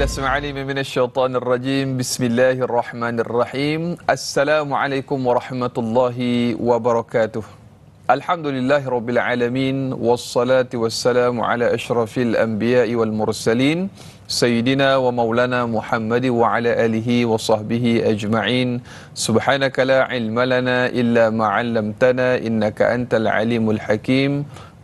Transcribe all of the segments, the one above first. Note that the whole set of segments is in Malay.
بالله السميع العليم من الشيطان الرجيم. بسم الله الرحمن الرحيم. السلام عليكم ورحمة الله وبركاته. الحمد لله رب العالمين، والصلاة والسلام على أشرف الأنبياء والمرسلين سيدنا ومولانا محمد وعلى آله وصحبه أجمعين. سبحانك لا علم لنا إلا ما علمتنا إنك أنت العليم الحكيم،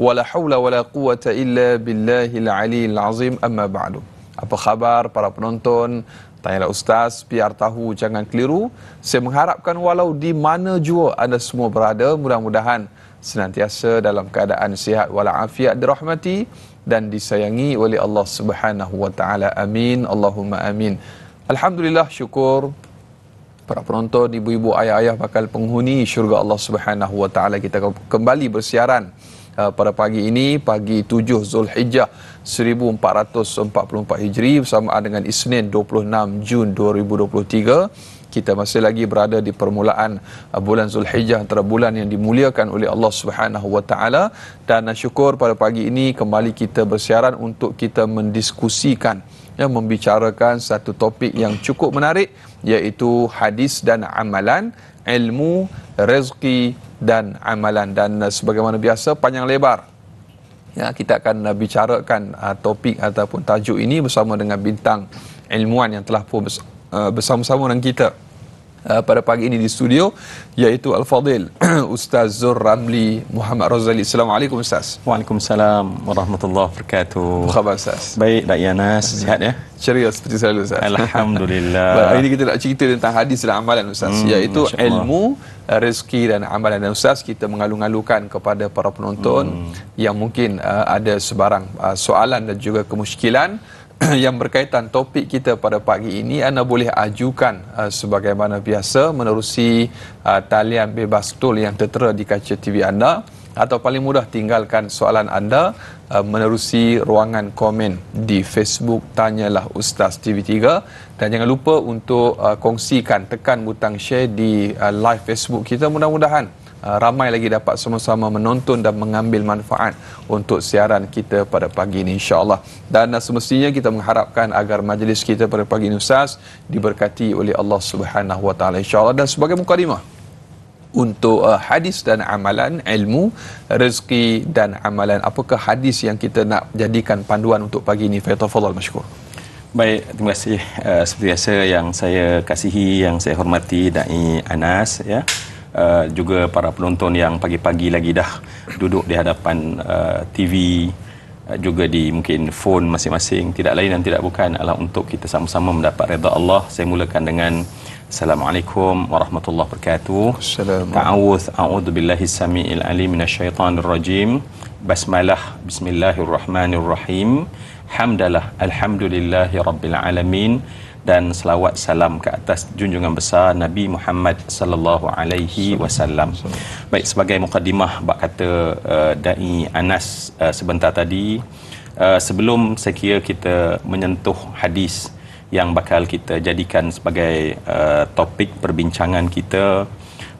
ولا حول ولا قوة إلا بالله العلي العظيم. أما بعد. Apa khabar para penonton? Tanyalah Ustaz, biar tahu jangan keliru. Saya mengharapkan walau di mana jua anda semua berada, mudah-mudahan senantiasa dalam keadaan sihat walafiat, dirahmati dan disayangi oleh Allah Subhanahu wa taala. Amin. Allahumma amin. Alhamdulillah, syukur para penonton, ibu-ibu, ayah-ayah bakal penghuni syurga Allah Subhanahu wa taala. Kita kembali bersiaran pada pagi ini, pagi 7 Zulhijjah 1444 Hijri, bersamaan dengan Isnin 26 Jun 2023. Kita masih lagi berada di permulaan bulan Zulhijjah, antara bulan yang dimuliakan oleh Allah Subhanahu wa taala, dan syukur pada pagi ini kembali kita bersiaran untuk kita mendiskusikan, membicarakan satu topik yang cukup menarik, iaitu hadis dan amalan, ilmu, rezeki dan amalan. Dan sebagaimana biasa, panjang lebar kita akan bicarakan topik ataupun tajuk ini bersama dengan bintang ilmuwan yang telah pun bersama-sama dengan kita pada pagi ini di studio, iaitu Al-Fadil Ustaz Zur Ramli Muhammad Razali. Assalamualaikum Ustaz. Waalaikumsalam warahmatullahi wabarakatuh. Apa khabar Ustaz? Baik, Dai Anas, sihat ya? Ceria seperti selalu Ustaz. Alhamdulillah. Hari ini kita nak cerita tentang hadis dan amalan Ustaz, iaitu ilmu, rezeki dan amalan. Dan Ustaz, kita mengalu-alukan kepada para penonton yang mungkin ada sebarang soalan dan juga kemusykilan yang berkaitan topik kita pada pagi ini, anda boleh ajukan sebagaimana biasa menerusi talian bebas tol yang tertera di kaca TV anda, atau paling mudah tinggalkan soalan anda menerusi ruangan komen di Facebook Tanyalah Ustaz TV3. Dan jangan lupa untuk kongsikan, tekan butang share di live Facebook kita. Mudah-mudahan ramai lagi dapat sama-sama menonton dan mengambil manfaat untuk siaran kita pada pagi ini, insya-Allah. Dan semestinya kita mengharapkan agar majlis kita pada pagi ini Ustaz diberkati oleh Allah Subhanahu wa taala, insya-Allah. Dan sebagai mukadimah untuk hadis dan amalan, ilmu, rezeki dan amalan, apakah hadis yang kita nak jadikan panduan untuk pagi ini? Fathafadhal masykur. Baik, terima kasih. Seperti biasa, yang saya kasihi, yang saya hormati Dai Anas ya. Juga para penonton yang pagi-pagi lagi dah duduk di hadapan TV, juga di mungkin phone masing-masing. Tidak lain dan tidak bukan adalah untuk kita sama-sama mendapat redha Allah. Saya mulakan dengan Assalamualaikum warahmatullahi wabarakatuh. Ta'awudz, a'udzu billahi samiil alim minasyaitonir rajim. Basmalah, bismillahirrahmanirrahim. Hamdalah, alhamdulillahi rabbil alamin. Dan selawat salam ke atas junjungan besar Nabi Muhammad sallallahu alaihi wasallam. Baik, sebagai mukadimah bab kata Dai Anas sebentar tadi, sebelum saya kira kita menyentuh hadis yang bakal kita jadikan sebagai topik perbincangan kita,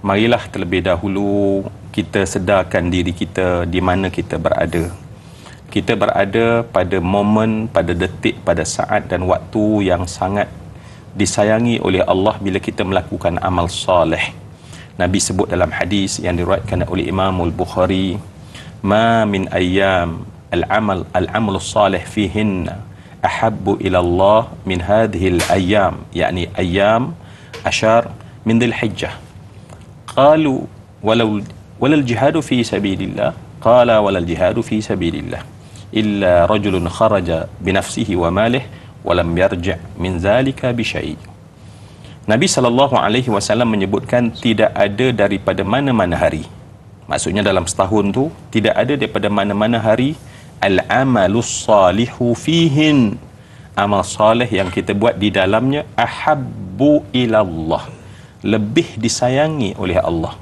marilah terlebih dahulu kita sedarkan diri kita di mana kita berada. Kita berada pada momen, pada detik, pada saat dan waktu yang sangat disayangi oleh Allah bila kita melakukan amal soleh. Nabi sebut dalam hadis yang diriwayatkan oleh Imam Al-Bukhari, "Ma min ayyam al-amal salih fihinna ahabbu ila Allah min hadhihi al-ayyam," yakni ayyam ashar min Dhul Hijjah. Qalu walal jihadu fi sabilillah, qala walal jihadu fi sabilillah illa rajulun kharaja binafsihi wa malih wa lam yarji' min zalika bi syai'. Nabi sallallahu alaihi wasallam menyebutkan tidak ada daripada mana-mana hari, maksudnya dalam setahun tu tidak ada daripada mana-mana hari, al-amalus salihu fihin, amal soleh yang kita buat di dalamnya, ahabbu ilallah, lebih disayangi oleh Allah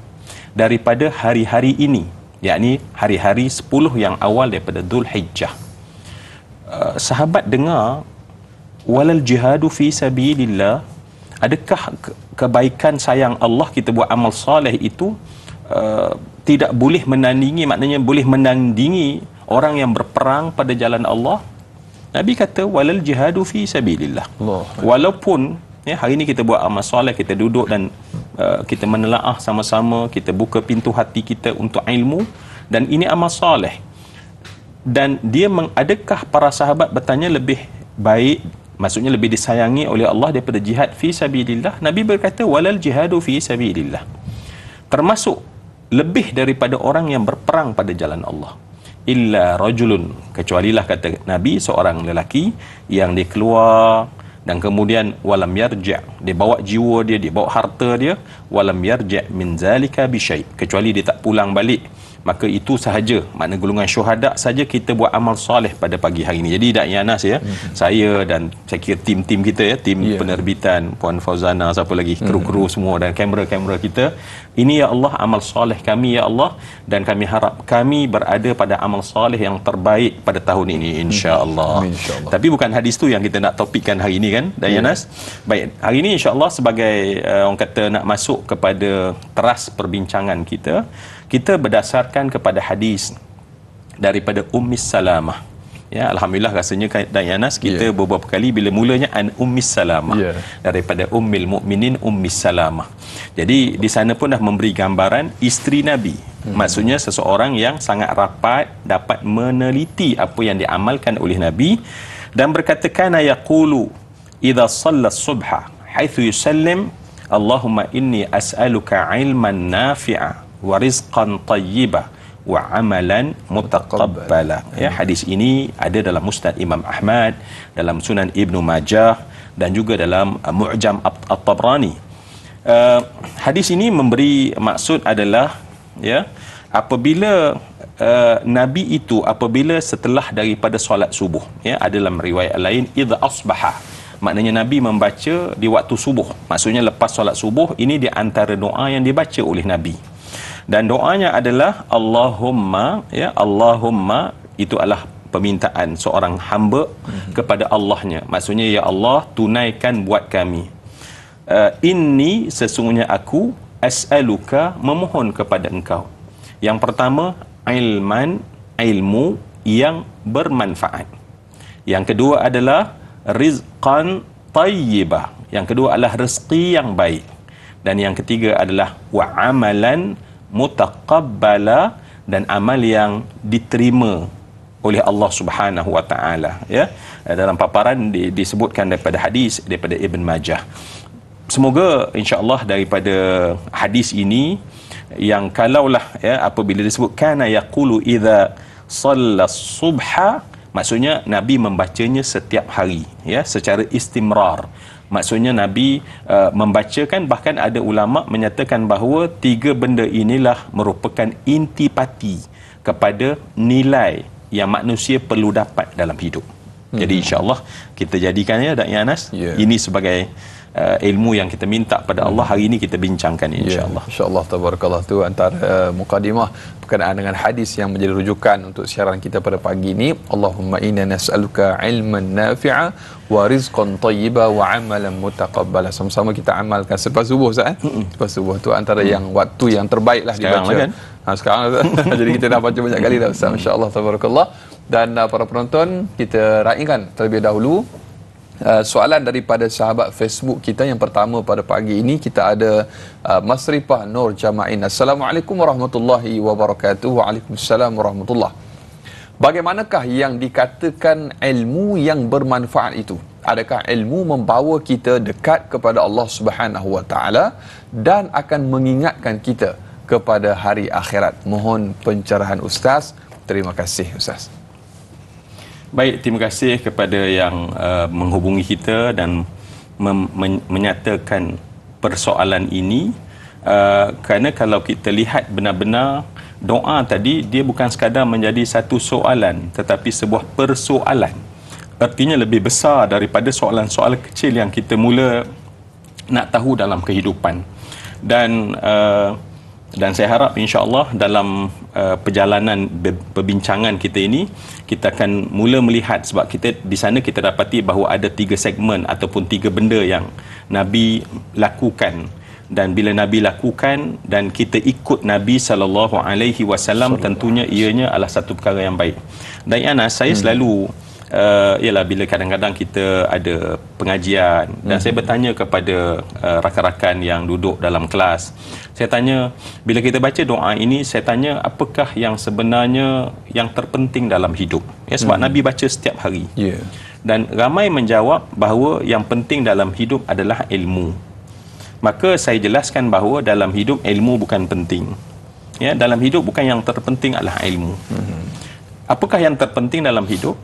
daripada hari-hari ini, yakni hari-hari 10 yang awal daripada Dhul Hijjah. Sahabat dengar walal jihadu fi sabilillah, adakah kebaikan sayang Allah kita buat amal soleh itu tidak boleh menandingi, maknanya boleh menandingi orang yang berperang pada jalan Allah? Nabi kata walal jihadu fi sabilillah. Walaupun hari ini kita buat amal soleh, kita duduk dan kita menelaah sama-sama, kita buka pintu hati kita untuk ilmu, dan ini amal soleh. Dan dia adakah para sahabat bertanya lebih baik, maksudnya lebih disayangi oleh Allah daripada jihad fi sabilillah? Nabi berkata walal jihadu fi sabilillah, termasuk lebih daripada orang yang berperang pada jalan Allah. Illa rajulun, kecualilah kata Nabi, seorang lelaki yang dia keluar dan kemudian walam yarja', dia bawa jiwa dia, dia bawa harta dia, walam yarja' min zalika bi syai', kecuali dia tak pulang balik, maka itu sahaja, makna golongan syuhada saja kita buat amal soleh pada pagi hari ini. Jadi Da'i Anas ya, saya dan saya kira tim-tim kita ya, tim penerbitan, Puan Fauzana, siapa lagi, kru-kru semua dan kamera-kamera kita, ini ya Allah amal soleh kami ya Allah, dan kami harap kami berada pada amal soleh yang terbaik pada tahun ini insya-Allah. Tapi bukan hadis tu yang kita nak topikkan hari ini kan, Da'i Anas. Baik, hari ini insya-Allah sebagai orang kata nak masuk kepada teras perbincangan kita, kita berdasarkan kepada hadis daripada Ummis Salamah. Ya, alhamdulillah rasanya Da'i Anas kita beberapa kali bila mulanya an Ummis Salamah, daripada Ummil Mukminin Ummis Salamah. Jadi di sana pun dah memberi gambaran isteri Nabi. Maksudnya seseorang yang sangat rapat, dapat meneliti apa yang diamalkan oleh Nabi, dan berkata kana yaqulu idza shalla subha haitsu yusallim Allahumma inni as'aluka ilman nafi'a wa rizqan tayyibah wa amalan mutaqabbala. Ya, hadis ini ada dalam Musnad Imam Ahmad, dalam Sunan Ibnu Majah, dan juga dalam Mu'jam At-Tabrani. Hadis ini memberi maksud adalah ya, apabila Nabi itu apabila setelah daripada solat subuh, ya, ada dalam riwayat lain idza asbaha, maknanya Nabi membaca di waktu subuh, maksudnya lepas solat subuh. Ini di antara doa yang dibaca oleh Nabi, dan doanya adalah Allahumma, ya, Allahumma itu adalah permintaan seorang hamba kepada Allahnya, maksudnya ya Allah tunaikan buat kami, inni sesungguhnya aku as'aluka memohon kepada engkau, yang pertama ilmu yang bermanfaat, yang kedua adalah rizqan tayyibah, yang kedua adalah rezeki yang baik, dan yang ketiga adalah wa amalan mutaqabbala, dan amal yang diterima oleh Allah Subhanahu wa taala. Ya, dalam paparan disebutkan daripada hadis daripada Ibn Majah. Semoga insya-Allah daripada hadis ini yang kalaulah ya apabila disebut kana yaqulu idza shalla subha, maksudnya Nabi membacanya setiap hari ya, secara istimrar. Maksudnya Nabi membacakan, bahkan ada ulama menyatakan bahawa tiga benda inilah merupakan intipati kepada nilai yang manusia perlu dapat dalam hidup. Jadi insya-Allah kita jadikan ya Da'i Anas ini sebagai ilmu yang kita minta pada Allah hari ini kita bincangkan insya-Allah. Insya-Allah, tabarakallah, tu antara mukadimah berkenaan dengan hadis yang menjadi rujukan untuk siaran kita pada pagi ini. Allahumma inna nas'aluka ilman nafi'a wa rizqan thayyiba wa amalan mutaqabbala. Sama-sama kita amalkan selepas subuh Ustaz. Selepas subuh tu antara yang waktu yang terbaiklah dibaca. Kan? Sekarang jadi kita dah baca banyak kali dah Ustaz. Masya-Allah, tabarakallah. Dan para penonton, kita raikan terlebih dahulu soalan daripada sahabat Facebook kita. Yang pertama pada pagi ini kita ada Masrifah Nur Jama'in. Assalamualaikum warahmatullahi wabarakatuh. Waalaikumsalam warahmatullahi. Bagaimanakah yang dikatakan ilmu yang bermanfaat itu? Adakah ilmu membawa kita dekat kepada Allah Subhanahu wa taala dan akan mengingatkan kita kepada hari akhirat? Mohon pencerahan Ustaz. Terima kasih Ustaz. Baik, terima kasih kepada yang menghubungi kita dan menyatakan persoalan ini. Kerana kalau kita lihat benar-benar doa tadi, dia bukan sekadar menjadi satu soalan, tetapi sebuah persoalan. Artinya lebih besar daripada soalan-soalan kecil yang kita mula nak tahu dalam kehidupan. Dan saya harap insya-Allah dalam perjalanan perbincangan kita ini kita akan mula melihat, sebab kita di sana kita dapati bahawa ada 3 segmen ataupun 3 benda yang Nabi lakukan, dan bila Nabi lakukan dan kita ikut Nabi sallallahu alaihi wasallam, tentunya ianya adalah satu perkara yang baik. Dan Anas, saya selalu ialah bila kadang-kadang kita ada pengajian dan saya bertanya kepada rakan-rakan yang duduk dalam kelas, saya tanya, bila kita baca doa ini, saya tanya apakah yang sebenarnya yang terpenting dalam hidup, ya, sebab Nabi baca setiap hari. Dan ramai menjawab bahawa yang penting dalam hidup adalah ilmu. Maka saya jelaskan bahawa dalam hidup ilmu bukan penting. Ya, dalam hidup bukan yang terpenting adalah ilmu. Apakah yang terpenting dalam hidup?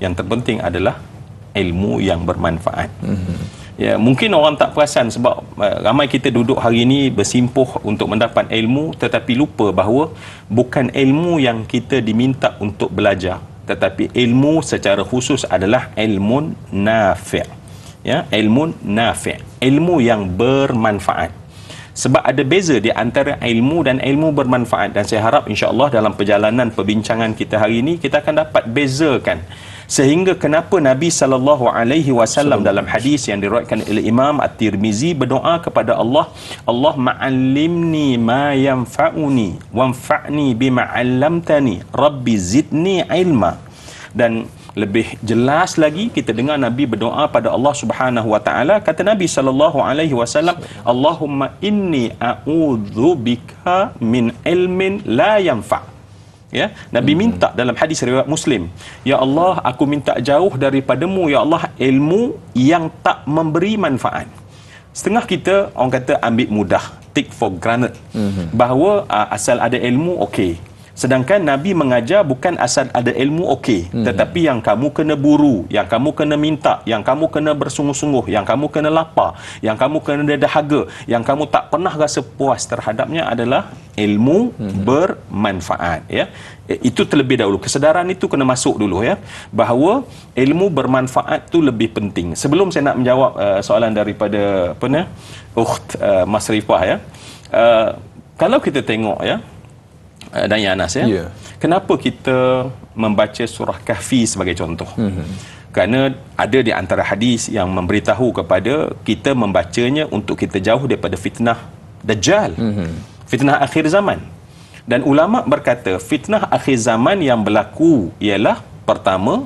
Yang terpenting adalah ilmu yang bermanfaat. Ya, mungkin orang tak perasan sebab ramai kita duduk hari ini bersimpuh untuk mendapat ilmu tetapi lupa bahawa bukan ilmu yang kita diminta untuk belajar, tetapi ilmu secara khusus adalah ilmu nafi'. Ya, ilmu nafi', ilmu yang bermanfaat. Sebab ada beza di antara ilmu dan ilmu bermanfaat, dan saya harap insya-Allah dalam perjalanan perbincangan kita hari ini kita akan dapat bezakan sehingga kenapa Nabi SAW dalam hadis yang diriwayatkan oleh Imam At-Tirmizi berdoa kepada Allah, Allah ma'allimni ma yanfa'uni wanfa'ni bima 'allamtani rabbi zidni ilma. Dan lebih jelas lagi kita dengar Nabi berdoa pada Allah Subhanahu wa taala, kata Nabi SAW, Allahumma inni a'udzu bika min ilmin la yanfa'. Ya, Nabi minta dalam hadis riwayat Muslim, ya Allah, aku minta jauh daripadamu ya Allah ilmu yang tak memberi manfaat. Setengah kita orang kata ambil mudah, take for granted, bahawa asal ada ilmu okey. Sedangkan Nabi mengajar bukan asal ada ilmu okey, tetapi yang kamu kena buru, yang kamu kena minta, yang kamu kena bersungguh-sungguh, yang kamu kena lapar, yang kamu kena dahaga, yang kamu tak pernah rasa puas terhadapnya adalah ilmu bermanfaat. Ya, itu terlebih dahulu, kesedaran itu kena masuk dulu, ya, bahawa ilmu bermanfaat tu lebih penting. Sebelum saya nak menjawab soalan daripada ukht Mas Rifah, ya, kalau kita tengok, ya, dan ya Anas, ya, kenapa kita membaca surah Kahfi sebagai contoh? Kerana ada di antara hadis yang memberitahu kepada kita membacanya untuk kita jauh daripada fitnah Dajjal, fitnah akhir zaman. Dan ulama berkata fitnah akhir zaman yang berlaku ialah, pertama,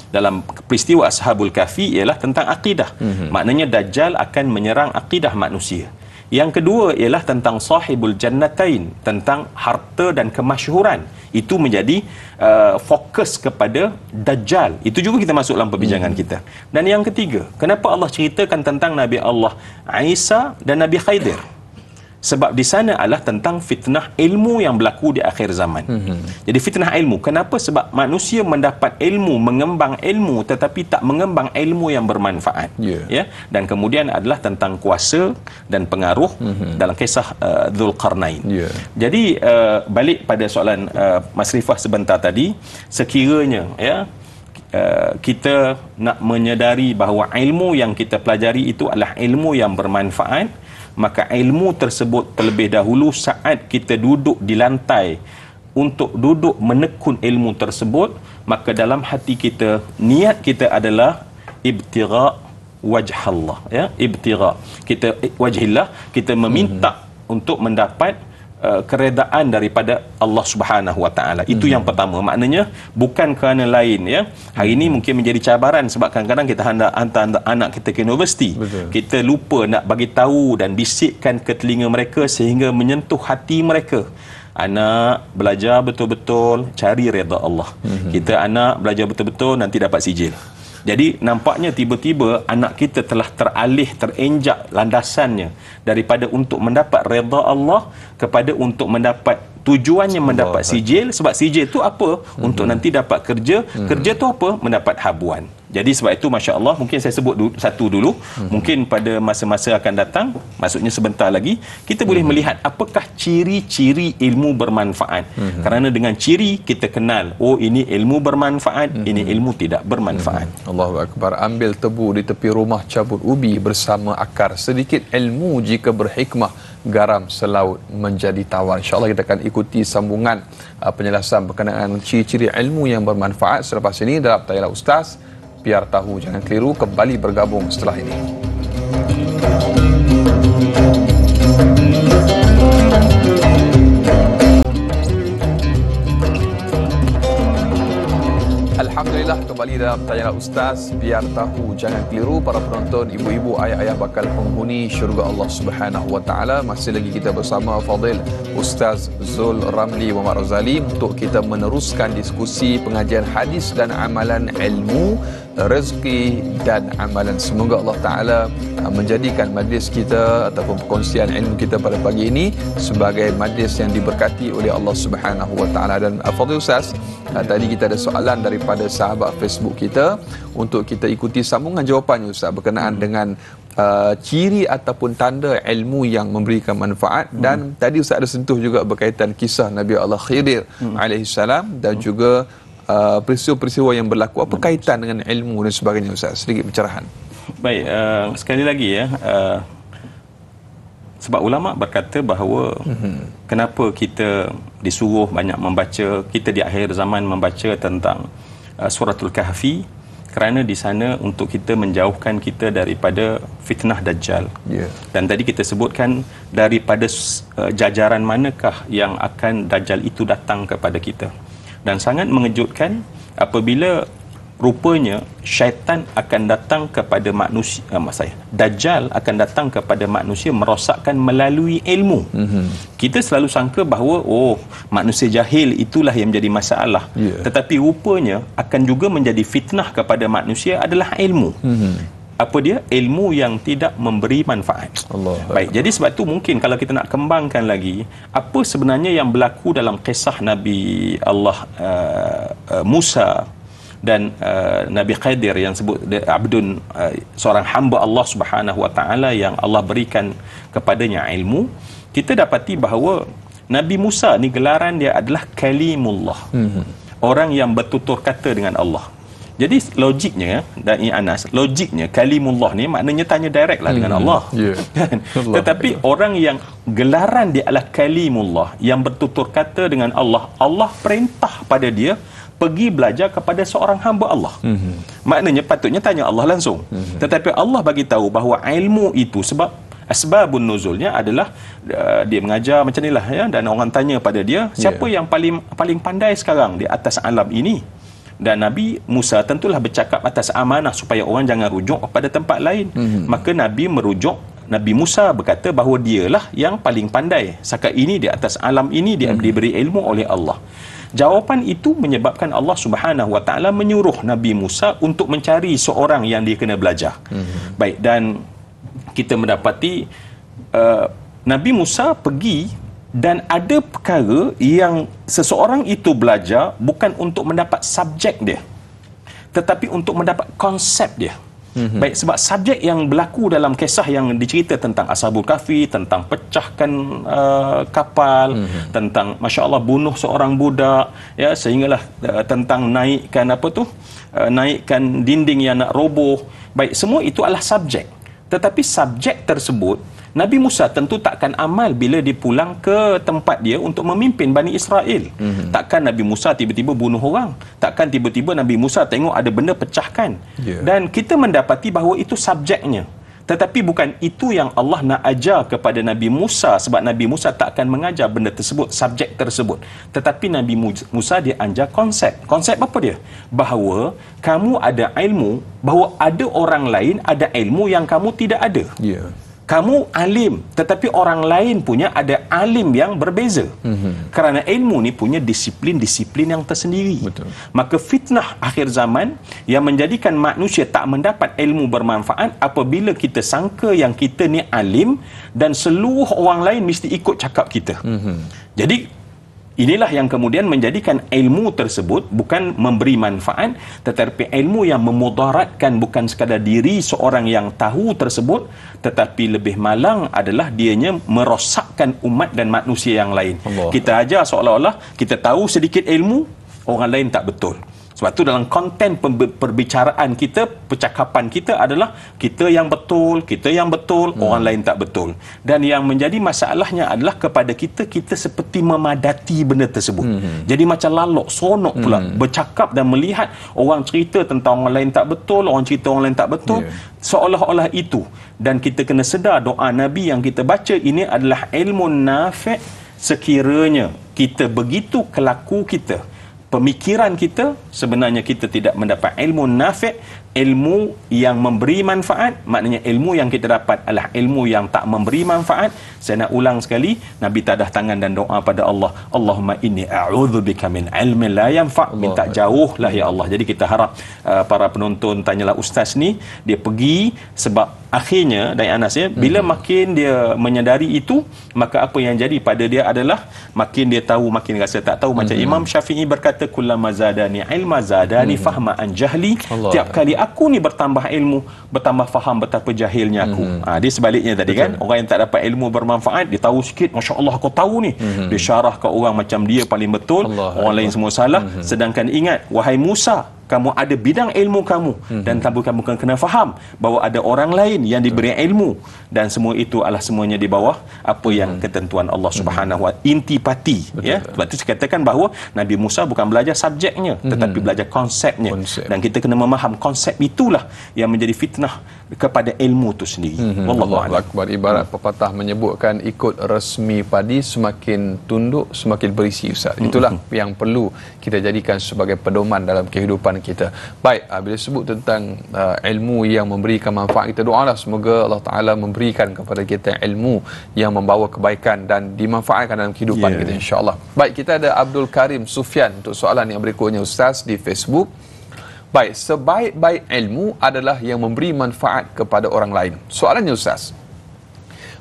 dalam peristiwa Ashabul Kahfi ialah tentang akidah. Maknanya Dajjal akan menyerang akidah manusia. Yang kedua ialah tentang sahibul jannatain, tentang harta dan kemasyhuran. Itu menjadi fokus kepada Dajjal. Itu juga kita masuk dalam perbincangan kita. Dan yang ketiga, kenapa Allah ceritakan tentang Nabi Allah Isa dan Nabi Khidir? Sebab di sana adalah tentang fitnah ilmu yang berlaku di akhir zaman. Jadi fitnah ilmu. Kenapa? Sebab manusia mendapat ilmu, mengembang ilmu tetapi tak mengembang ilmu yang bermanfaat. Ya. Dan kemudian adalah tentang kuasa dan pengaruh dalam kisah Dzulqarnain. Jadi balik pada soalan Mas Rifah sebentar tadi, sekiranya, ya, kita nak menyedari bahawa ilmu yang kita pelajari itu adalah ilmu yang bermanfaat, maka ilmu tersebut terlebih dahulu saat kita duduk di lantai untuk duduk menekun ilmu tersebut, maka dalam hati kita, niat kita adalah ibtigha wajhallah, ya, ibtigha, kita wajhillah, kita meminta untuk mendapat keredaan daripada Allah Subhanahu wa taala. Itu yang pertama. Maknanya bukan kerana lain, ya. Hari ini mungkin menjadi cabaran sebab kadang-kadang kita hantar anak kita ke universiti. Kita lupa nak bagi tahu dan bisikkan ke telinga mereka sehingga menyentuh hati mereka. Anak belajar betul-betul, cari redha Allah. Kita anak belajar betul-betul, nanti dapat sijil. Jadi nampaknya tiba-tiba anak kita telah terenjak landasannya daripada untuk mendapat redha Allah kepada untuk mendapat tujuannya mendapat sijil. Sebab sijil itu apa? Untuk nanti dapat kerja. Kerja tu apa? Mendapat habuan. Jadi sebab itu, Masya Allah, mungkin saya sebut satu dulu. Mungkin pada masa-masa akan datang, maksudnya sebentar lagi, kita boleh melihat apakah ciri-ciri ilmu bermanfaat. Kerana dengan ciri kita kenal, oh ini ilmu bermanfaat, ini ilmu tidak bermanfaat. Allahu Akbar. Ambil tebu di tepi rumah, cabut ubi bersama akar. Sedikit ilmu jika berhikmah, garam selaut menjadi tawar. InsyaAllah kita akan ikuti sambungan penjelasan berkenaan ciri-ciri ilmu yang bermanfaat selepas ini dalam Tayar Ustaz. Biar tahu jangan keliru, kembali bergabung setelah ini. Alhamdulillah, kembali kembali dalam Tanya Ustaz, biar tahu jangan keliru. Para penonton, ibu-ibu, ayah-ayah bakal penghuni syurga Allah Subhanahu wa taala. Masih lagi kita bersama Fadil Ustaz Zul Ramli Muhammad Razali untuk kita meneruskan diskusi pengajian hadis dan amalan ilmu, rezeki dan amalan. Semoga Allah Taala menjadikan majlis kita ataupun perkongsian ilmu kita pada pagi ini sebagai majlis yang diberkati oleh Allah Subhanahu wa taala. Dan Fadil Ustaz, tadi kita ada soalan daripada sahabat Facebook kita untuk kita ikuti sambungan jawapannya Ustaz berkenaan dengan ciri ataupun tanda ilmu yang memberikan manfaat. Dan tadi Ustaz ada sentuh juga berkaitan kisah Nabi Allah Khidir alaihissalam dan juga peristiwa-peristiwa yang berlaku. Apa kaitan dengan ilmu dan sebagainya Ustaz? Sedikit pencerahan. Baik, sekali lagi ya, sebab ulama berkata bahawa kenapa kita disuruh banyak membaca, kita di akhir zaman membaca tentang suratul Kahfi, kerana di sana untuk kita menjauhkan kita daripada fitnah Dajjal. Dan tadi kita sebutkan daripada jajaran manakah yang akan Dajjal itu datang kepada kita. Dan sangat mengejutkan apabila rupanya syaitan akan datang kepada manusia, Dajjal akan datang kepada manusia merosakkan melalui ilmu. Kita selalu sangka bahawa manusia jahil itulah yang menjadi masalah. Tetapi rupanya akan juga menjadi fitnah kepada manusia adalah ilmu. Apa dia? Ilmu yang tidak memberi manfaat. Baik, jadi sebab tu mungkin kalau kita nak kembangkan lagi, apa sebenarnya yang berlaku dalam kisah Nabi Allah Musa dan Nabi Khidir yang sebut abdun, seorang hamba Allah Subhanahu wa taala yang Allah berikan kepadanya ilmu. Kita dapati bahawa Nabi Musa ni gelaran dia adalah kalimullah, orang yang bertutur kata dengan Allah. Jadi logiknya, Da'i Anas, logiknya kalimullah ni maknanya tanya direct lah dengan Allah. Kan? Tetapi orang yang gelaran dia adalah kalimullah, yang bertutur kata dengan Allah, Allah perintah pada dia pergi belajar kepada seorang hamba Allah. Maknanya patutnya tanya Allah langsung. Tetapi Allah bagi tahu bahawa ilmu itu, sebab asbabun nuzulnya adalah dia mengajar macam inilah ya, dan orang tanya pada dia, siapa yang paling pandai sekarang di atas alam ini? Dan Nabi Musa tentulah bercakap atas amanah supaya orang jangan rujuk kepada tempat lain. Maka Nabi merujuk, Nabi Musa berkata bahawa dialah yang paling pandai sekarang ini di atas alam ini, dia diberi ilmu oleh Allah. Jawapan itu menyebabkan Allah Subhanahu wa taala menyuruh Nabi Musa untuk mencari seorang yang dia kena belajar. Baik, dan kita mendapati Nabi Musa pergi, dan ada perkara yang seseorang itu belajar bukan untuk mendapat subjek dia, tetapi untuk mendapat konsep dia. Baik, sebab subjek yang berlaku dalam kisah yang dicerita tentang Ashabul Kahfi, tentang pecahkan kapal, tentang Masya Allah bunuh seorang budak, ya, sehinggalah tentang naikkan naikkan dinding yang nak roboh. Baik, semua itu adalah subjek. Tetapi subjek tersebut Nabi Musa tentu takkan amal bila dia pulang ke tempat dia untuk memimpin Bani Israel. Takkan Nabi Musa tiba-tiba bunuh orang. Takkan tiba-tiba Nabi Musa tengok ada benda pecahkan. Dan kita mendapati bahawa itu subjeknya. Tetapi bukan itu yang Allah nak ajar kepada Nabi Musa, sebab Nabi Musa tak akan mengajar benda tersebut, subjek tersebut. Tetapi Nabi Musa dia ajar konsep. Konsep apa dia? Bahawa kamu ada ilmu, bahawa ada orang lain ada ilmu yang kamu tidak ada. Kamu alim, tetapi orang lain punya ada alim yang berbeza. Kerana ilmu ni punya disiplin-disiplin yang tersendiri. Maka fitnah akhir zaman yang menjadikan manusia tak mendapat ilmu bermanfaat apabila kita sangka yang kita ni alim dan seluruh orang lain mesti ikut cakap kita. Jadi inilah yang kemudian menjadikan ilmu tersebut bukan memberi manfaat, tetapi ilmu yang memudaratkan bukan sekadar diri seorang yang tahu tersebut, tetapi lebih malang adalah dianya merosakkan umat dan manusia yang lain. Kita ajar seolah-olah kita tahu sedikit ilmu, orang lain tak betul. Sebab tu dalam konten perbicaraan kita, percakapan kita adalah kita yang betul, orang lain tak betul. Dan yang menjadi masalahnya adalah kepada kita seperti memadati benda tersebut. Jadi macam lalok, seronok pula bercakap dan melihat orang cerita tentang orang lain tak betul, orang cerita orang lain tak betul, seolah-olah itu. Dan kita kena sedar doa Nabi yang kita baca ini adalah ilmu nafi'. Sekiranya kita begitu kelaku kita, pemikiran kita, sebenarnya kita tidak mendapat ilmu nafi', ilmu yang memberi manfaat. Maknanya ilmu yang kita dapat adalah ilmu yang tak memberi manfaat. Saya nak ulang sekali, Nabi tadah tangan dan doa pada Allah, Allahumma inni a'udzubika min ilmin la yanfa'. Minta jauhlah ya Allah. Jadi kita harap para penonton tanyalah ustaz ni, dia pergi, sebab akhirnya dari Anas ya, bila makin dia menyadari itu, maka apa yang jadi pada dia adalah makin dia tahu, makin rasa tak tahu. Macam Imam Syafi'i berkata, kullama zadani ilma zadani fahma an jahli. Tiap kali aku ni bertambah ilmu, bertambah faham betapa jahilnya aku. Dia sebaliknya tadi. Betul. Kan, orang yang tak dapat ilmu bermanfaat, dia tahu sikit, Masya Allah aku tahu ni, dia syarah ke orang macam dia paling betul, orang lain semua salah. Sedangkan ingat, wahai Musa, kamu ada bidang ilmu kamu, dan kamu kena faham bahawa ada orang lain yang diberi ilmu, dan semua itu adalah semuanya di bawah apa yang ketentuan Allah Subhanahu wa intipati. Ya, sebab itu saya katakan bahawa Nabi Musa bukan belajar subjeknya, tetapi belajar konsepnya. Dan kita kena memaham konsep itulah yang menjadi fitnah kepada ilmu itu sendiri. Wallahu akbar. Ibarat pepatah menyebutkan, ikut resmi padi semakin tunduk semakin berisi, Ustaz. Itulah yang perlu kita jadikan sebagai pedoman dalam kehidupan kita. Baik, bila sebut tentang ilmu yang memberikan manfaat, kita doalah semoga Allah Ta'ala memberikan kepada kita ilmu yang membawa kebaikan dan dimanfaatkan dalam kehidupan kita, insya-Allah. Baik, kita ada Abdul Karim Sufyan untuk soalan yang berikutnya, Ustaz, di Facebook. Baik, sebaik-baik ilmu adalah yang memberi manfaat kepada orang lain. Soalannya, Ustaz,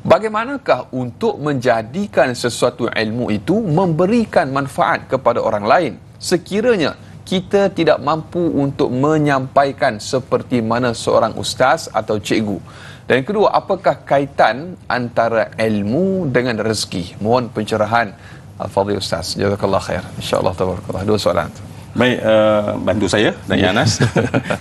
bagaimanakah untuk menjadikan sesuatu ilmu itu memberikan manfaat kepada orang lain sekiranya kita tidak mampu untuk menyampaikan seperti mana seorang ustaz atau cikgu? Dan kedua, apakah kaitan antara ilmu dengan rezeki? Mohon pencerahan Al-Fadhil Ustaz. Jazakallah khair. InsyaAllah, tabarakallah. Dua soalan. Baik, bantu saya dan Anas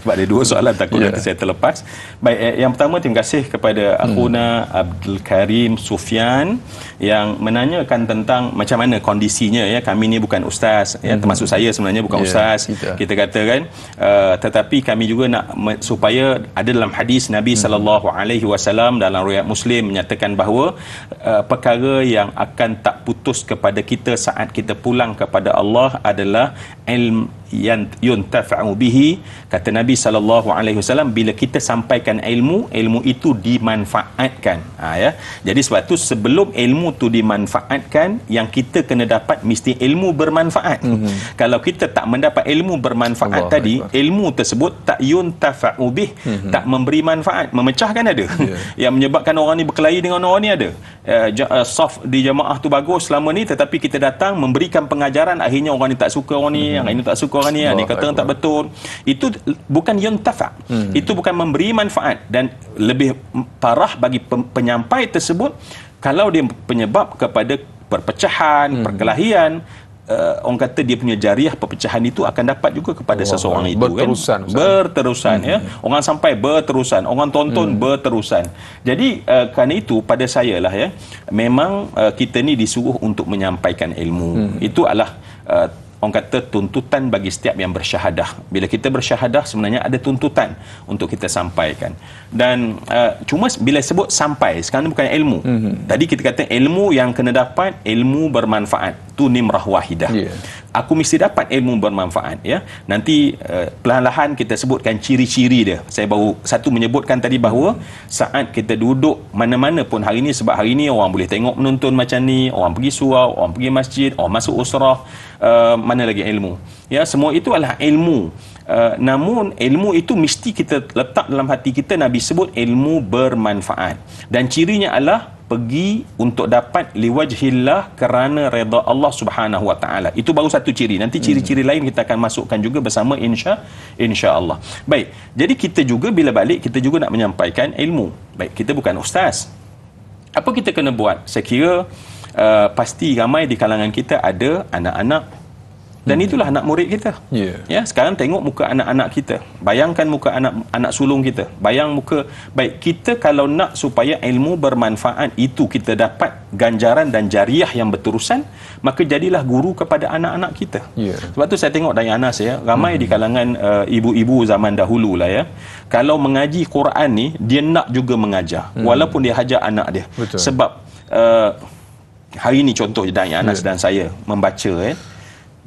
sebab ada dua soalan, takut nanti saya terlepas. Baik, yang pertama, terima kasih kepada akhuna Abdul Karim Sufyan yang menanyakan tentang macam mana kondisinya. Ya, kami ni bukan ustaz, ya, termasuk saya sebenarnya bukan ustaz, kita katakan, tetapi kami juga nak supaya ada dalam hadis Nabi sallallahu alaihi wasallam dalam riwayat Muslim menyatakan bahawa perkara yang akan tak putus kepada kita saat kita pulang kepada Allah adalah ilmu yang yuntafa'u bihi. Kata Nabi sallallahu alaihi wasallam, bila kita sampaikan ilmu itu dimanfaatkan. Ya. Jadi sebab tu sebelum ilmu tu dimanfaatkan, yang kita kena dapat mesti ilmu bermanfaat. Kalau kita tak mendapat ilmu bermanfaat tadi, ilmu tersebut tak yuntafa'u bih, tak memberi manfaat, memecahkan ada. Yang menyebabkan orang ni berkelahi dengan orang ni ada. Saf di jamaah tu bagus selama ni, tetapi kita datang memberikan pengajaran, akhirnya orang ni tak suka orang ni, yang ini tak suka orang ni, ni kata tak betul. Itu bukan yuntafa'. Itu bukan memberi manfaat. Dan lebih parah bagi penyampai tersebut, kalau dia penyebab kepada perpecahan, perkelahian, orang kata dia punya jariah perpecahan itu akan dapat juga kepada seseorang itu, berterusan, kan? Berterusan. Ya. Orang sampai berterusan, orang tonton berterusan. Jadi kerana itu pada saya lah, ya, memang kita ni disuruh untuk menyampaikan ilmu. Itu adalah orang kata tuntutan bagi setiap yang bersyahadah. Bila kita bersyahadah, sebenarnya ada tuntutan untuk kita sampaikan. Dan cuma bila sebut sampai, sekarang bukan ilmu. Tadi kita kata ilmu yang kena dapat, ilmu bermanfaat. Itu nimrah wahidah. Aku mesti dapat ilmu bermanfaat. Ya. Nanti perlahan-lahan kita sebutkan ciri-ciri dia. Saya baru satu menyebutkan tadi bahawa saat kita duduk mana-mana pun hari ini, sebab hari ini orang boleh tengok menonton macam ni, orang pergi surau, orang pergi masjid, orang masuk usrah, mana lagi ilmu. Ya, semua itu adalah ilmu. Namun ilmu itu mesti kita letak dalam hati kita. Nabi sebut ilmu bermanfaat. Dan cirinya adalah pergi untuk dapat liwajhillah, kerana redha Allah Subhanahu wa taala. Itu baru satu ciri. Nanti ciri-ciri lain kita akan masukkan juga bersama insya-Allah. Baik. Jadi kita juga bila balik, kita juga nak menyampaikan ilmu. Baik, kita bukan ustaz. Apa kita kena buat? Saya kira pasti ramai di kalangan kita ada anak-anak, dan itulah anak murid kita. Ya, sekarang tengok muka anak-anak kita. Bayangkan muka anak sulung kita. Bayang muka. Baik, kita kalau nak supaya ilmu bermanfaat itu kita dapat ganjaran dan jariah yang berterusan, maka jadilah guru kepada anak-anak kita. Sebab tu saya tengok dari Anas, ya, ramai di kalangan ibu-ibu zaman dahulu lah, ya. Kalau mengaji Quran ni, dia nak juga mengajar. Walaupun dia hajar anak dia. Sebab hari ni contoh dari Anas dan saya membaca,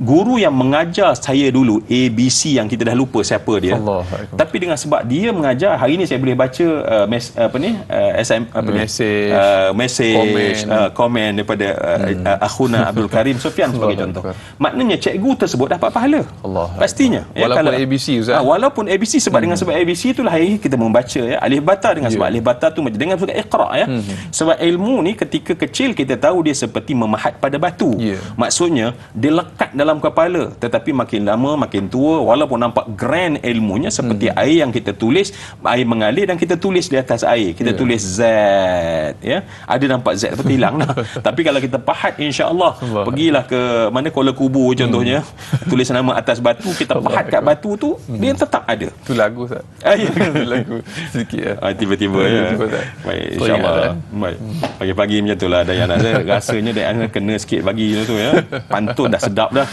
guru yang mengajar saya dulu ABC yang kita dah lupa siapa dia. Tapi dengan sebab dia mengajar, hari ni saya boleh baca message komen daripada akhuna Abdul Karim Sofian sebagai contoh. Maknanya cikgu tersebut dapat pahala. Pastinya. Walaupun ABC Ustaz. Walaupun ABC, sebab dengan sebab ABC itulah hari kita membaca alif bata, dengan sebab alif bata tu dengan sebab iqra Sebab ilmu ni ketika kecil kita tahu dia seperti memahat pada batu. Maksudnya dia lekat dalam kepala, tetapi makin lama makin tua, walaupun nampak grand ilmunya seperti air yang kita tulis, air mengalir dan kita tulis di atas air, kita tulis Z, ada nampak Z tapi hilang dah. Tapi kalau kita pahat, insya-Allah, pergilah ke mana, Kuala Kubu contohnya, tulis nama atas batu, kita pahat kat batu tu, dia tetap ada. Tu lagu Ustaz. Lagu sikit tiba-tiba baik, insya-Allah. Baik, pagi-pagi macam itulah Dayana, rasanya Dayana kena sikit pagi tu pantun dah sedap dah.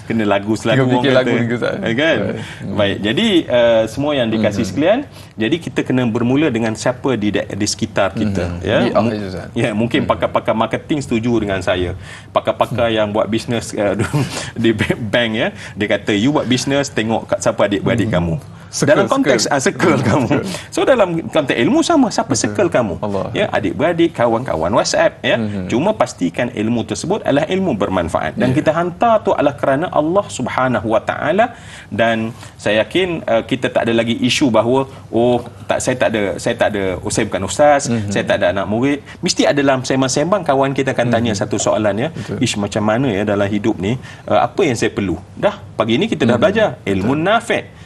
Kena lagu selagu orang kata, kan? Baik, jadi semua yang dikasih sekalian, jadi kita kena bermula dengan siapa di sekitar kita. Mungkin pakar-pakar marketing setuju dengan saya, pakar-pakar yang buat bisnes di bank, dia kata you buat bisnes, tengok kat siapa adik-beradik kamu. Dalam konteks circle kamu. So dalam konteks ilmu sama, siapa circle kamu? Adik-beradik, kawan-kawan WhatsApp, Cuma pastikan ilmu tersebut adalah ilmu bermanfaat, dan kita hantar tu adalah kerana Allah Subhanahu Wa Taala. Dan saya yakin kita tak ada lagi isu bahawa saya bukan ustaz, saya tak ada anak murid. Mesti ada dalam sembang-sembang kawan kita akan tanya satu soalan, macam mana dalam hidup ni, apa yang saya perlu? Dah pagi ni kita dah belajar ilmu nafi'.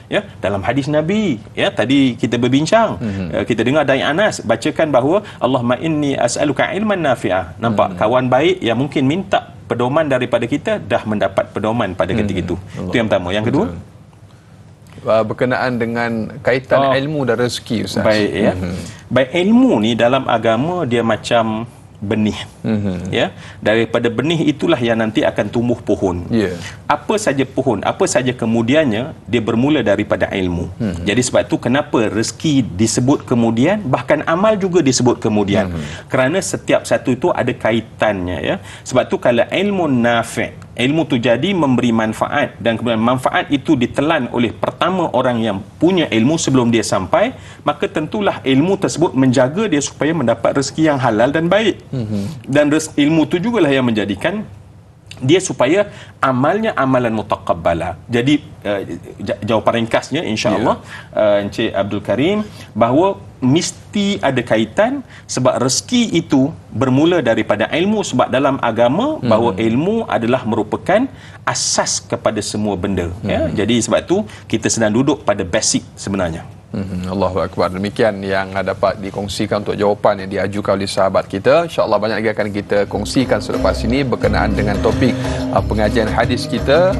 Dalam hadis Nabi, tadi kita berbincang, kita dengar dari Anas bacakan bahawa Allahumma inni as'aluka ilman nafi'ah. Nampak kawan baik yang mungkin minta pedoman daripada kita dah mendapat pedoman pada ketika itu. Itu yang pertama. Yang kedua, berkenaan dengan kaitan ilmu dan rezeki Ustaz. Baik, baik, ilmu ni dalam agama dia macam benih, daripada benih itulah yang nanti akan tumbuh pohon. Apa saja pohon, apa saja kemudiannya, dia bermula daripada ilmu. Jadi sebab itu kenapa rezeki disebut kemudian, bahkan amal juga disebut kemudian, kerana setiap satu itu ada kaitannya. Sebab itu kalau ilmu nafi', ilmu tu jadi memberi manfaat, dan kemudian manfaat itu ditelan oleh pertama orang yang punya ilmu sebelum dia sampai, maka tentulah ilmu tersebut menjaga dia supaya mendapat rezeki yang halal dan baik. Dan ilmu tu jugalah yang menjadikan dia supaya amalnya amalan mutaqabbala. Jadi jawapan ringkasnya insya-Allah Encik Abdul Karim, bahawa mesti ada kaitan, sebab rezeki itu bermula daripada ilmu. Sebab dalam agama bahawa ilmu adalah merupakan asas kepada semua benda. Jadi sebab itu kita sedang duduk pada basic sebenarnya. Allahu Akbar. Demikian yang dapat dikongsikan untuk jawapan yang diajukan oleh sahabat kita. InsyaAllah banyak lagi akan kita kongsikan selepas ini berkenaan dengan topik pengajian hadis kita,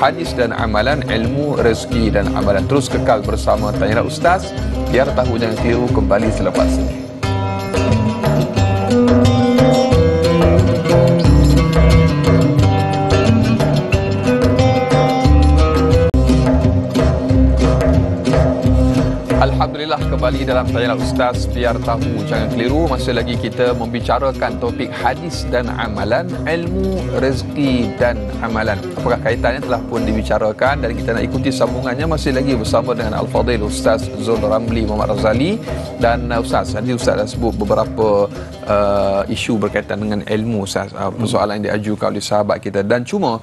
hadis dan amalan, ilmu, rezeki dan amalan. Terus kekal bersama Tanyalah Ustaz, biar tahu jangan keliru, kembali selepas ini. Alhamdulillah, kembali dalam Tanyalah Ustaz, biar tahu jangan keliru. Masih lagi kita membicarakan topik hadis dan amalan, ilmu, rezeki dan amalan. Apakah kaitannya telah pun dibicarakan, dan kita nak ikuti sambungannya masih lagi bersama dengan Al-Fadhil Ustaz Zul Ramli Muhammad Razali. Dan Ustaz, tadi Ustaz dah sebut beberapa isu berkaitan dengan ilmu Ustaz, persoalan yang diajukan oleh sahabat kita, dan cuma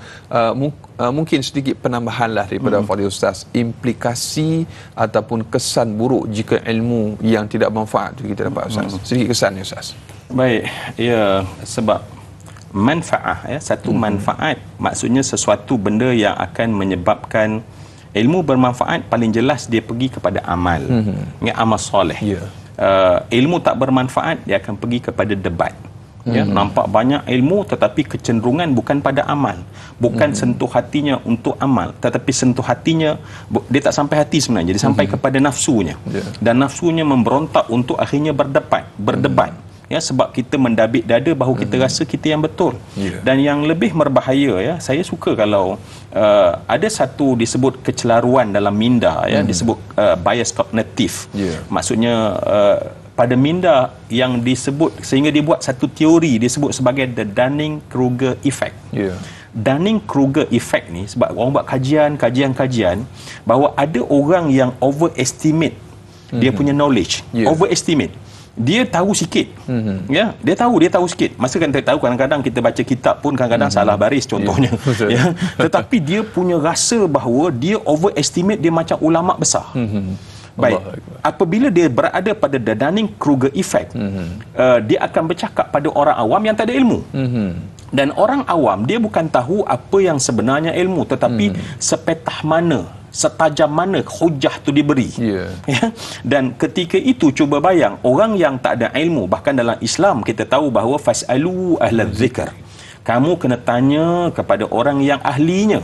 mungkin sedikit penambahanlah daripada Fadhil Ustaz, implikasi ataupun kesan buruk jika ilmu yang tidak bermanfaat itu kita dapat Ustaz. Sedikit kesannya Ustaz. Baik, sebab manfaat, satu manfaat maksudnya sesuatu benda yang akan menyebabkan ilmu bermanfaat. Paling jelas dia pergi kepada amal, amal soleh. Ilmu tak bermanfaat, dia akan pergi kepada debat. Nampak banyak ilmu tetapi kecenderungan bukan pada amal, bukan sentuh hatinya untuk amal, tetapi sentuh hatinya, dia tak sampai hati sebenarnya, dia sampai kepada nafsunya, dan nafsunya memberontak untuk akhirnya berdebat. Sebab kita mendabik dada bahawa kita rasa kita yang betul. Dan yang lebih berbahaya, saya suka kalau ada satu disebut kecelaruan dalam minda, disebut bias kognitif. Maksudnya pada minda yang disebut, sehingga dibuat satu teori disebut sebagai the Dunning-Kruger effect. Dunning-Kruger effect ni, sebab orang buat kajian bahawa ada orang yang overestimate dia punya knowledge, overestimate. Dia tahu sikit, ya, dia tahu sikit. Masa kan kita tahu kadang-kadang kita baca kitab pun kadang-kadang salah baris contohnya, ya. Tetapi dia punya rasa bahawa dia overestimate, dia macam ulama besar. Baik, apabila dia berada pada the Dunning-Kruger effect, dia akan bercakap pada orang awam yang tak ada ilmu. Dan orang awam dia bukan tahu apa yang sebenarnya ilmu, tetapi sepetah mana, setajam mana hujah tu diberi. Ya? Dan ketika itu cuba bayang orang yang tak ada ilmu, bahkan dalam Islam kita tahu bahawa fasalu ahlaz zikr, kamu kena tanya kepada orang yang ahlinya.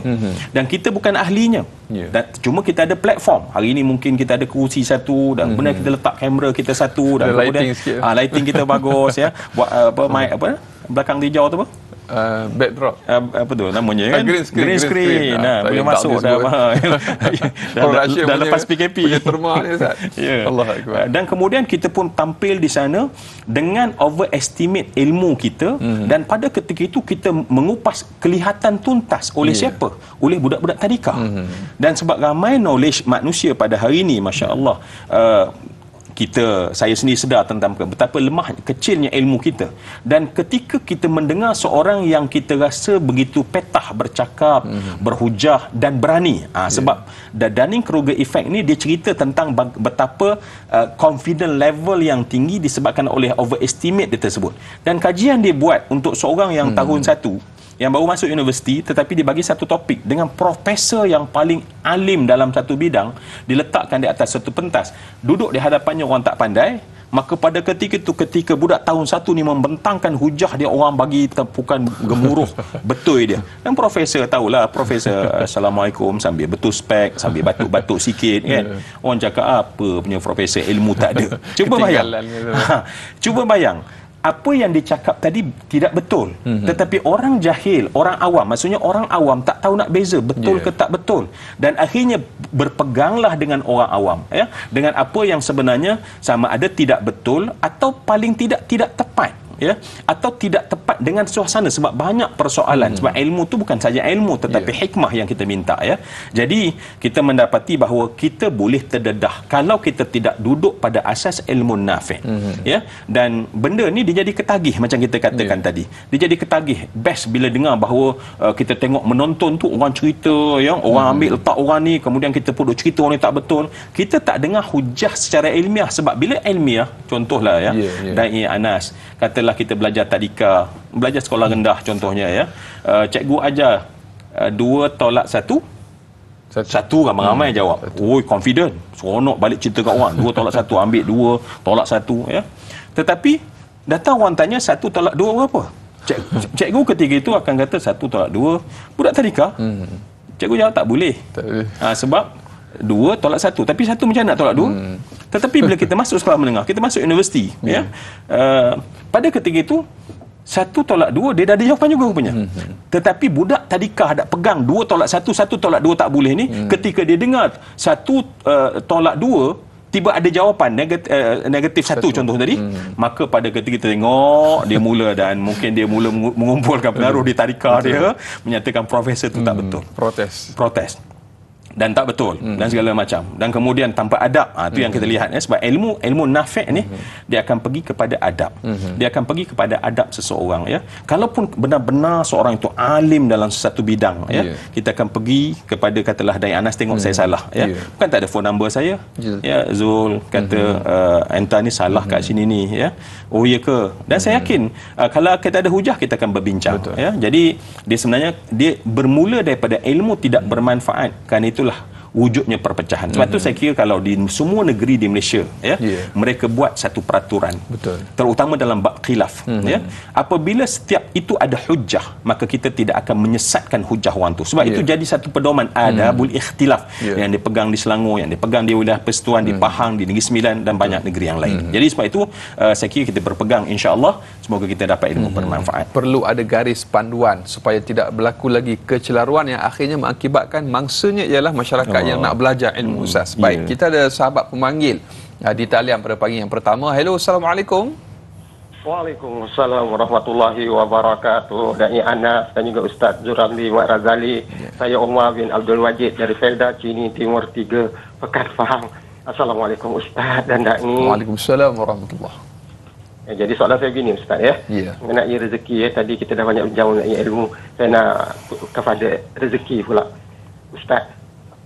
Dan kita bukan ahlinya. Dan cuma kita ada platform. Hari ini mungkin kita ada kerusi satu, dan benar kita letak kamera kita satu, dan kemudian lighting kita bagus, ya. Buat mic belakang hijau tu apa? Backdrop. Apa tu namanya kan? Green screen. Boleh masuk dah. Dah lepas PKP. Punya terma ni, Ustaz. Allah Akbar. Dan kemudian kita pun tampil di sana dengan overestimate ilmu kita, dan pada ketika itu kita mengupas kelihatan tuntas oleh siapa? Oleh budak-budak tadika. Dan sebab ramai knowledge manusia pada hari ini, masya-Allah, saya sendiri sedar tentang betapa lemah kecilnya ilmu kita. Dan ketika kita mendengar seorang yang kita rasa begitu petah bercakap, berhujah dan berani, sebab the Dunning-Kruger effect ni dia cerita tentang betapa confident level yang tinggi disebabkan oleh overestimate dia tersebut. Dan kajian dia buat untuk seorang yang tahun 1 yang baru masuk universiti, tetapi dia bagi satu topik dengan profesor yang paling alim dalam satu bidang, diletakkan di atas satu pentas, duduk di hadapannya orang tak pandai. Maka pada ketika itu, ketika budak tahun 1 ni membentangkan hujah dia, orang bagi tepukan gemuruh betul dia. Dan profesor tahulah, profesor Assalamualaikum sambil betul spek, sambil batuk-batuk sikit kan. Orang cakap apa punya profesor, ilmu tak ada. Cuba bayang. Cuba bayang. Apa yang dicakap tadi tidak betul, tetapi orang jahil, orang awam, maksudnya orang awam tak tahu nak beza betul ke tak betul, dan akhirnya berpeganglah dengan orang awam, ya, dengan apa yang sebenarnya sama ada tidak betul atau paling tidak tepat, ya, atau tidak tepat dengan suasana. Sebab banyak persoalan, sebab ilmu tu bukan saja ilmu, tetapi hikmah yang kita minta, ya. Jadi kita mendapati bahawa kita boleh terdedah kalau kita tidak duduk pada asas ilmu nafi', ya. Dan benda ni dia jadi ketagih, macam kita katakan tadi, dia jadi ketagih. Best bila dengar bahawa kita tengok menonton tu orang cerita, yang orang ambil letak orang ni, kemudian kita pun duk cerita orang ni tak betul. Kita tak dengar hujah secara ilmiah. Sebab bila ilmiah, contohlah, ya, Da'i Anas katalah kita belajar tadika, belajar sekolah rendah contohnya, ya, cikgu ajar 2 tolak 1, satu ramai-ramai jawab. Oi, confident, seronok balik cerita kat orang. 2 tolak 1, ambil 2 tolak 1, ya. Tetapi datang orang tanya 1 tolak 2 berapa? Cikgu ketika itu akan kata 1 tolak 2. Budak tadika, cikgu jawab tak boleh. Sebab 2 tolak 1. Tapi 1 macam nak tolak 2? Tetapi bila kita masuk sekolah menengah, kita masuk universiti, ya, pada ketika itu 1 tolak 2 dia dah ada jawapan juga rupanya. Tetapi budak tadika ada pegang 2 tolak 1, 1 tolak 2 tak boleh ni, ketika dia dengar 1 tolak 2 tiba ada jawapan negatif 1 contoh tadi, maka pada ketika kita tengok dia mula, dan mungkin dia mula mengumpulkan pengaruh di tadika dia, menyatakan profesor tu tak betul, protes dan tak betul, dan segala macam, dan kemudian tanpa adab. Itu yang kita lihat, ya. Sebab ilmu nafi' ni dia akan pergi kepada adab, dia akan pergi kepada adab seseorang, ya. Kalaupun benar-benar seorang itu alim dalam sesuatu bidang, ya, kita akan pergi kepada, katalah Da'i Anas tengok saya salah, ya, bukan tak ada phone number saya, ya, Zul kata enta ni salah kat sini ni, ya, oh ya ke, dan saya yakin kalau kita ada hujah kita akan berbincang, ya. Jadi dia sebenarnya dia bermula daripada ilmu tidak bermanfaat, kerana itulah wujudnya perpecahan. Sebab tu saya kira kalau di semua negeri di Malaysia, ya, mereka buat satu peraturan, terutama dalam bab khilaf, ya, apabila setiap itu ada hujah, maka kita tidak akan menyesatkan hujah orang tu. Sebab itu jadi satu pedoman adabul ikhtilaf yang dipegang di Selangor, yang dipegang di wilayah Persekutuan, di Pahang, di Negeri Sembilan dan banyak negeri yang lain. Jadi sebab itu saya kira kita berpegang, insya-Allah semoga kita dapat ilmu bermanfaat. Perlu ada garis panduan supaya tidak berlaku lagi kecelaruan yang akhirnya mengakibatkan mangsanya ialah masyarakat yang nak belajar ilmu, Ustaz. Baik, kita ada sahabat pemanggil di talian pada pagi yang pertama. Hello, Assalamualaikum. Waalaikumsalam warahmatullahi wabarakatuh. Dai Anas dan juga Ustaz Zuramli Mak Razali. Saya Umar bin Abdul Wajid dari Felda Cini Timur 3 Pekan Pahang. Assalamualaikum Ustaz dan Dai. Waalaikumsalam warahmatullahi. Jadi soalan saya begini Ustaz ya. Mengenai rezeki ya. Tadi kita dah banyak berjauh mengenai ilmu. Saya nak kepada rezeki pula. Ustaz,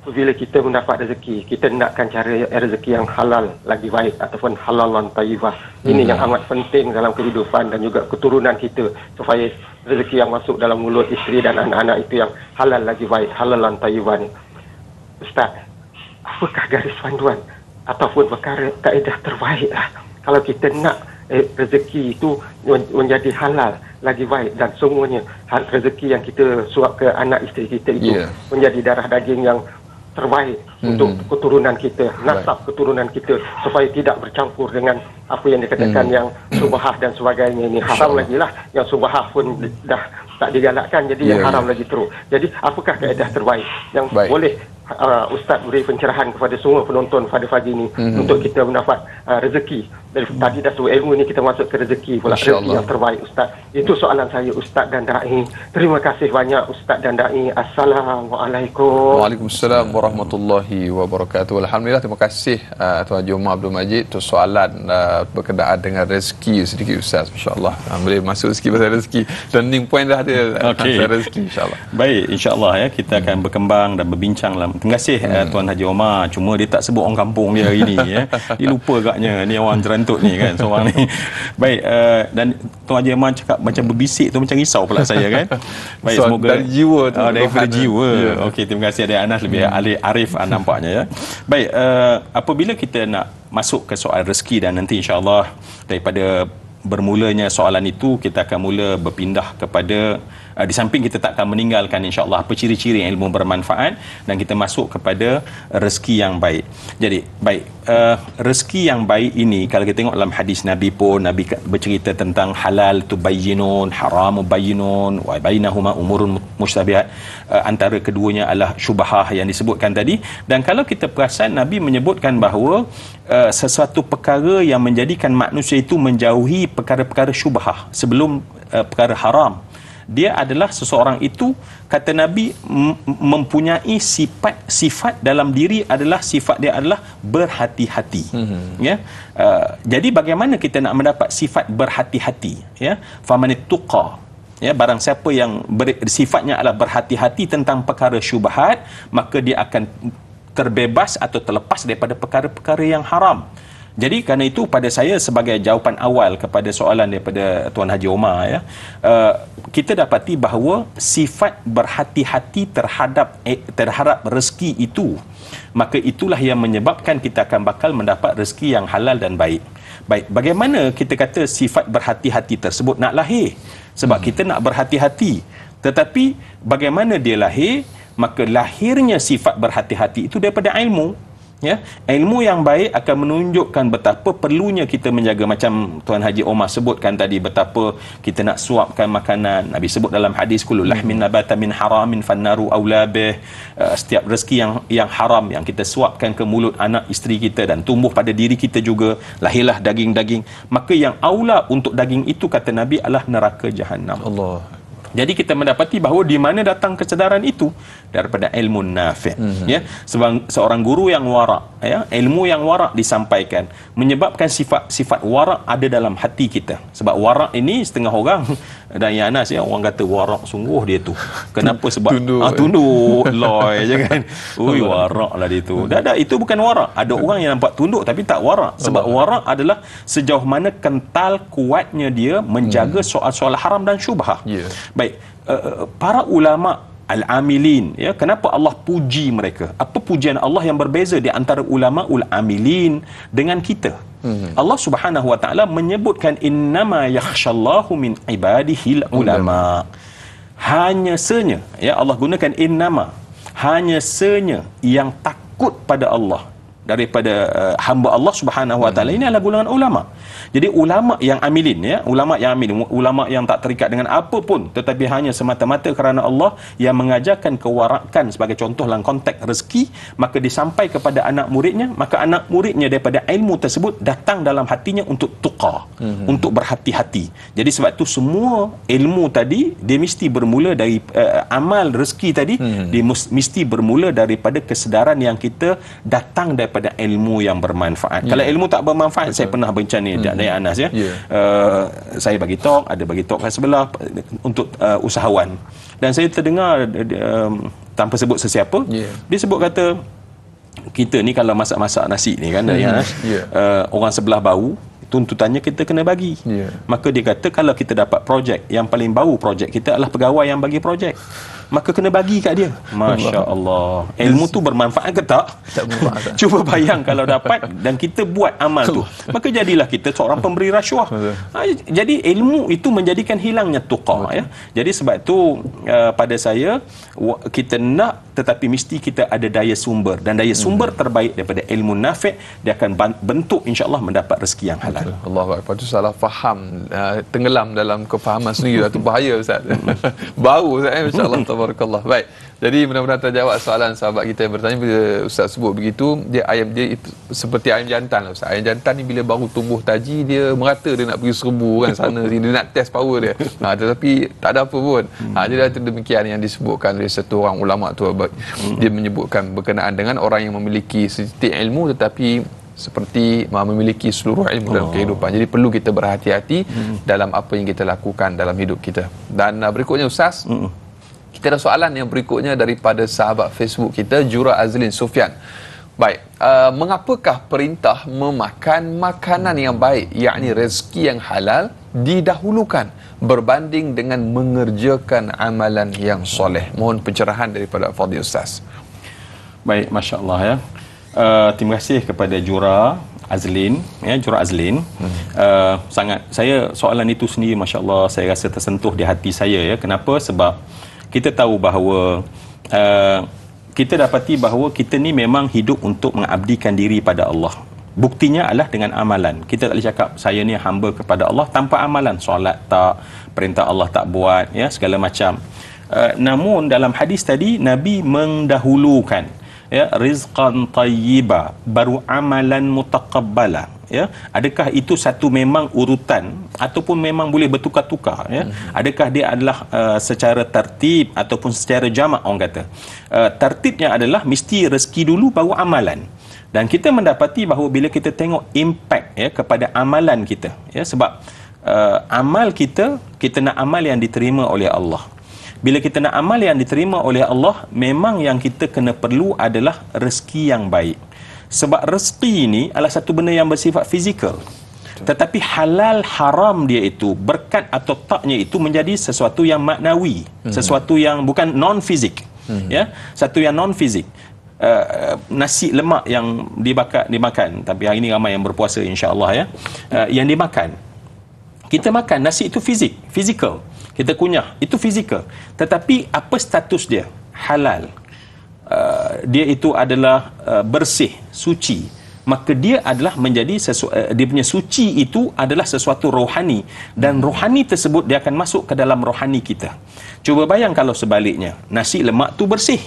apabila kita mendapat rezeki, kita nakkan cari rezeki yang halal lagi baik ataupun halalan tayyibah. Ini yang amat penting dalam kehidupan dan juga keturunan kita, supaya rezeki yang masuk dalam mulut isteri dan anak-anak itu yang halal lagi baik, halalan tayyibah ni. Ustaz, apakah garis panduan ataupun perkara kaedah terbaik kalau kita nak rezeki itu menjadi halal lagi baik, dan semuanya rezeki yang kita suap ke anak isteri kita itu menjadi darah daging yang terbaik untuk keturunan kita, nasab keturunan kita, supaya tidak bercampur dengan apa yang dikatakan yang subahah dan sebagainya. Ini haram lagi lah, yang subahah pun dah tak digalakkan, jadi yang haram lagi teruk. Jadi apakah kaedah terbaik yang boleh Ustaz beri pencerahan kepada semua penonton pada pagi ini untuk kita mendapat rezeki. Dari tadi dah suruh ilmu ni, kita masuk ke rezeki pula, rezeki yang terbaik Ustaz. Itu soalan saya Ustaz dan Dai. Terima kasih banyak Ustaz dan Dai. Assalamualaikum. Waalaikumsalam warahmatullahi wabarakatuh. Alhamdulillah, terima kasih Tuan Haji Umar Abdul Majid untuk soalan berkenaan dengan rezeki sedikit Ustaz. Masya-Allah. Boleh masuk sikit pasal rezeki. Turning point dah ada pasal rezeki insya-Allah. Baik, insya-Allah ya, kita akan berkembang dan berbincang lah. Terima kasih Tuan Haji Omar. Cuma dia tak sebut orang kampung dia hari ni ya. Dia lupa agaknya ni orang jerantut ni kan seorang ni. Baik, dan Tuan Haji Omar cakap macam berbisik tu, macam risau pula saya kan. Baik, so, semoga dari jiwa tu. Daripada jiwa. Okey, terima kasih Adik Anas, lebih arif nampaknya ya. Baik, apabila kita nak masuk ke soal rezeki, dan nanti insya-Allah daripada bermulanya soalan itu kita akan mula berpindah kepada di samping kita tak akan meninggalkan insya-Allah apa ciri-ciri ilmu bermanfaat, dan kita masuk kepada rezeki yang baik. Jadi baik, rezeki yang baik ini kalau kita tengok dalam hadis Nabi pun, Nabi bercerita tentang halal tu bayyinun, haram bayyinun, wa bainahuma umurun mushtabihat. Antara keduanya adalah syubhah yang disebutkan tadi. Dan kalau kita perasan, Nabi menyebutkan bahawa sesuatu perkara yang menjadikan manusia itu menjauhi perkara-perkara syubhah sebelum perkara haram, dia adalah seseorang itu, kata Nabi, mempunyai sifat dalam diri, adalah sifat dia adalah berhati-hati. Ya, jadi bagaimana kita nak mendapat sifat berhati-hati? Ya, famanit tuqa, ya, barang siapa yang sifatnya adalah berhati-hati tentang perkara syubhat, maka dia akan terbebas atau terlepas daripada perkara-perkara yang haram. Jadi kerana itu, pada saya sebagai jawapan awal kepada soalan daripada Tuan Haji Omar ya, kita dapati bahawa sifat berhati-hati terhadap rezeki itu, maka itulah yang menyebabkan kita akan bakal mendapat rezeki yang halal dan baik. Baik, bagaimana kita kata sifat berhati-hati tersebut nak lahir? Sebab kita nak berhati-hati, tetapi bagaimana dia lahir? Maka lahirnya sifat berhati-hati itu daripada ilmu. Ya, ilmu yang baik akan menunjukkan betapa perlunya kita menjaga, macam Tuan Haji Omar sebutkan tadi, betapa kita nak suapkan makanan. Nabi sebut dalam hadis, kullu lahmin nabata min haramin fannaru aula bih. Setiap rezeki yang haram yang kita suapkan ke mulut anak isteri kita dan tumbuh pada diri kita juga, lahirlah daging-daging, maka yang aula untuk daging itu, kata Nabi, adalah neraka Jahannam. Allah. Jadi kita mendapati bahawa di mana datang kesedaran itu? Daripada ilmu nafi'. Ya, seorang guru yang warak, ya, ilmu yang warak disampaikan, menyebabkan sifat warak ada dalam hati kita. Sebab warak ini setengah orang, dan yang Anas ya, orang kata warak sungguh dia tu. Kenapa? Sebab tunduk loy je kan. Ui, warak lah dia tu. Dah, itu bukan warak. Ada orang yang nampak tunduk tapi tak warak. Sebab warak adalah sejauh mana kental kuatnya dia menjaga soal-soal haram dan syubhah. Baik, para ulama al-amilin, ya, kenapa Allah puji mereka? Apa pujian Allah yang berbeza di antara ulama ul-amilin dengan kita? Allah Subhanahu wa taala menyebutkan innama yakhshallahu min ibadihil ulama. Hanya senya, ya, Allah gunakan innama, hanya senya yang takut pada Allah daripada hamba Allah Subhanahu wa taala ini adalah golongan ulama. Jadi ulama yang amilin, ya, ulama yang amilin, ulama yang tak terikat dengan apa pun, tetapi hanya semata-mata kerana Allah, yang mengajarkan kewarakan sebagai contoh dalam konteks rezeki, maka disampai kepada anak muridnya, maka anak muridnya daripada ilmu tersebut datang dalam hatinya untuk tuqa, untuk berhati-hati. Jadi sebab itu semua ilmu tadi dia mesti bermula dari amal rezeki tadi, dia mesti bermula daripada kesedaran yang kita datang daripada ilmu yang bermanfaat. Kalau ilmu tak bermanfaat, saya pernah bincang ni dari Anas, ya. Saya bagi talk, ada bagi talk kat sebelah untuk usahawan, dan saya terdengar tanpa sebut sesiapa, dia sebut kata, kita ni kalau masak-masak nasi ni kan, dari Anas, orang sebelah bau, tuntutannya kita kena bagi. Maka dia kata kalau kita dapat projek, yang paling bau projek kita adalah pegawai yang bagi projek, maka kena bagi kat dia. Masya Allah. Ilmu tu bermanfaat ke tak? Tak bermanfaat. Cuba bayang kalau dapat dan kita buat amal tu, maka jadilah kita seorang pemberi rasuah. Jadi ilmu itu menjadikan hilangnya tuqa, ya. Jadi sebab tu pada saya, kita nak, tetapi mesti kita ada daya sumber, dan daya sumber terbaik daripada ilmu nafi', dia akan bentuk insya-Allah mendapat rezeki yang halal. Allahu Akbar. Itu salah faham, tenggelam dalam kefahaman sendiri, itu bahaya Ustaz. Bau Ustaz, insya-Allah. Tabarakallah. Baik. Jadi mudah-mudahan terjawab soalan sahabat kita yang bertanya. Bila Ustaz sebut begitu, dia itu seperti ayam jantan lah Ustaz. Ayam jantan ni bila baru tumbuh taji, dia merata dia nak pergi serbu kan sana sini, dia nak test power dia. Tetapi tak ada apa pun. Jadi demikian yang disebutkan oleh satu orang ulama tu, dia menyebutkan berkenaan dengan orang yang memiliki setitik ilmu tetapi seperti memiliki seluruh ilmu dalam kehidupan. Jadi perlu kita berhati-hati dalam apa yang kita lakukan dalam hidup kita. Dan berikutnya Ustaz, kita ada soalan yang berikutnya daripada sahabat Facebook kita, Jura Azlin Sufyan. Baik, mengapakah perintah memakan makanan yang baik, yakni rezeki yang halal, didahulukan berbanding dengan mengerjakan amalan yang soleh? Mohon pencerahan daripada Fadil Ustaz. Baik, Masya Allah, ya. Terima kasih kepada Jura Azlin, ya, Jura Azlin. Sangat, saya soalan itu sendiri, Masya Allah, saya rasa tersentuh di hati saya, ya. Kenapa? Sebab kita tahu bahawa kita dapati bahawa kita ni memang hidup untuk mengabdikan diri pada Allah. Buktinya adalah dengan amalan. Kita tak boleh cakap saya ni hamba kepada Allah tanpa amalan. Solat tak, perintah Allah tak buat, ya, segala macam. Namun dalam hadis tadi Nabi mendahulukan, ya, rizqan tayyiba, baru amalan mutaqabbala. Ya, adakah itu satu memang urutan ataupun memang boleh bertukar-tukar, ya? Adakah dia adalah secara tertib ataupun secara jamak, orang kata? Tertibnya adalah mesti rezeki dulu baru amalan. Dan kita mendapati bahawa bila kita tengok impact, ya, kepada amalan kita, ya, sebab amal kita nak amal yang diterima oleh Allah. Bila kita nak amal yang diterima oleh Allah, memang yang kita kena perlu adalah rezeki yang baik. Sebab rezeki ini adalah satu benda yang bersifat fizikal. Tetapi halal haram dia itu, berkat atau taknya itu menjadi sesuatu yang maknawi, sesuatu yang bukan non-fizik, ya, satu yang non-fizik. Nasi lemak yang dimakan, tapi hari ini ramai yang berpuasa insya-Allah, ya, yang dimakan. Kita makan nasi itu fizikal. Kita kunyah, itu fizikal. Tetapi apa status dia? Halal. Dia itu adalah bersih, suci. Maka dia adalah menjadi dia punya suci itu adalah sesuatu rohani, dan rohani tersebut dia akan masuk ke dalam rohani kita. Cuba bayang kalau sebaliknya, nasi lemak tu bersih,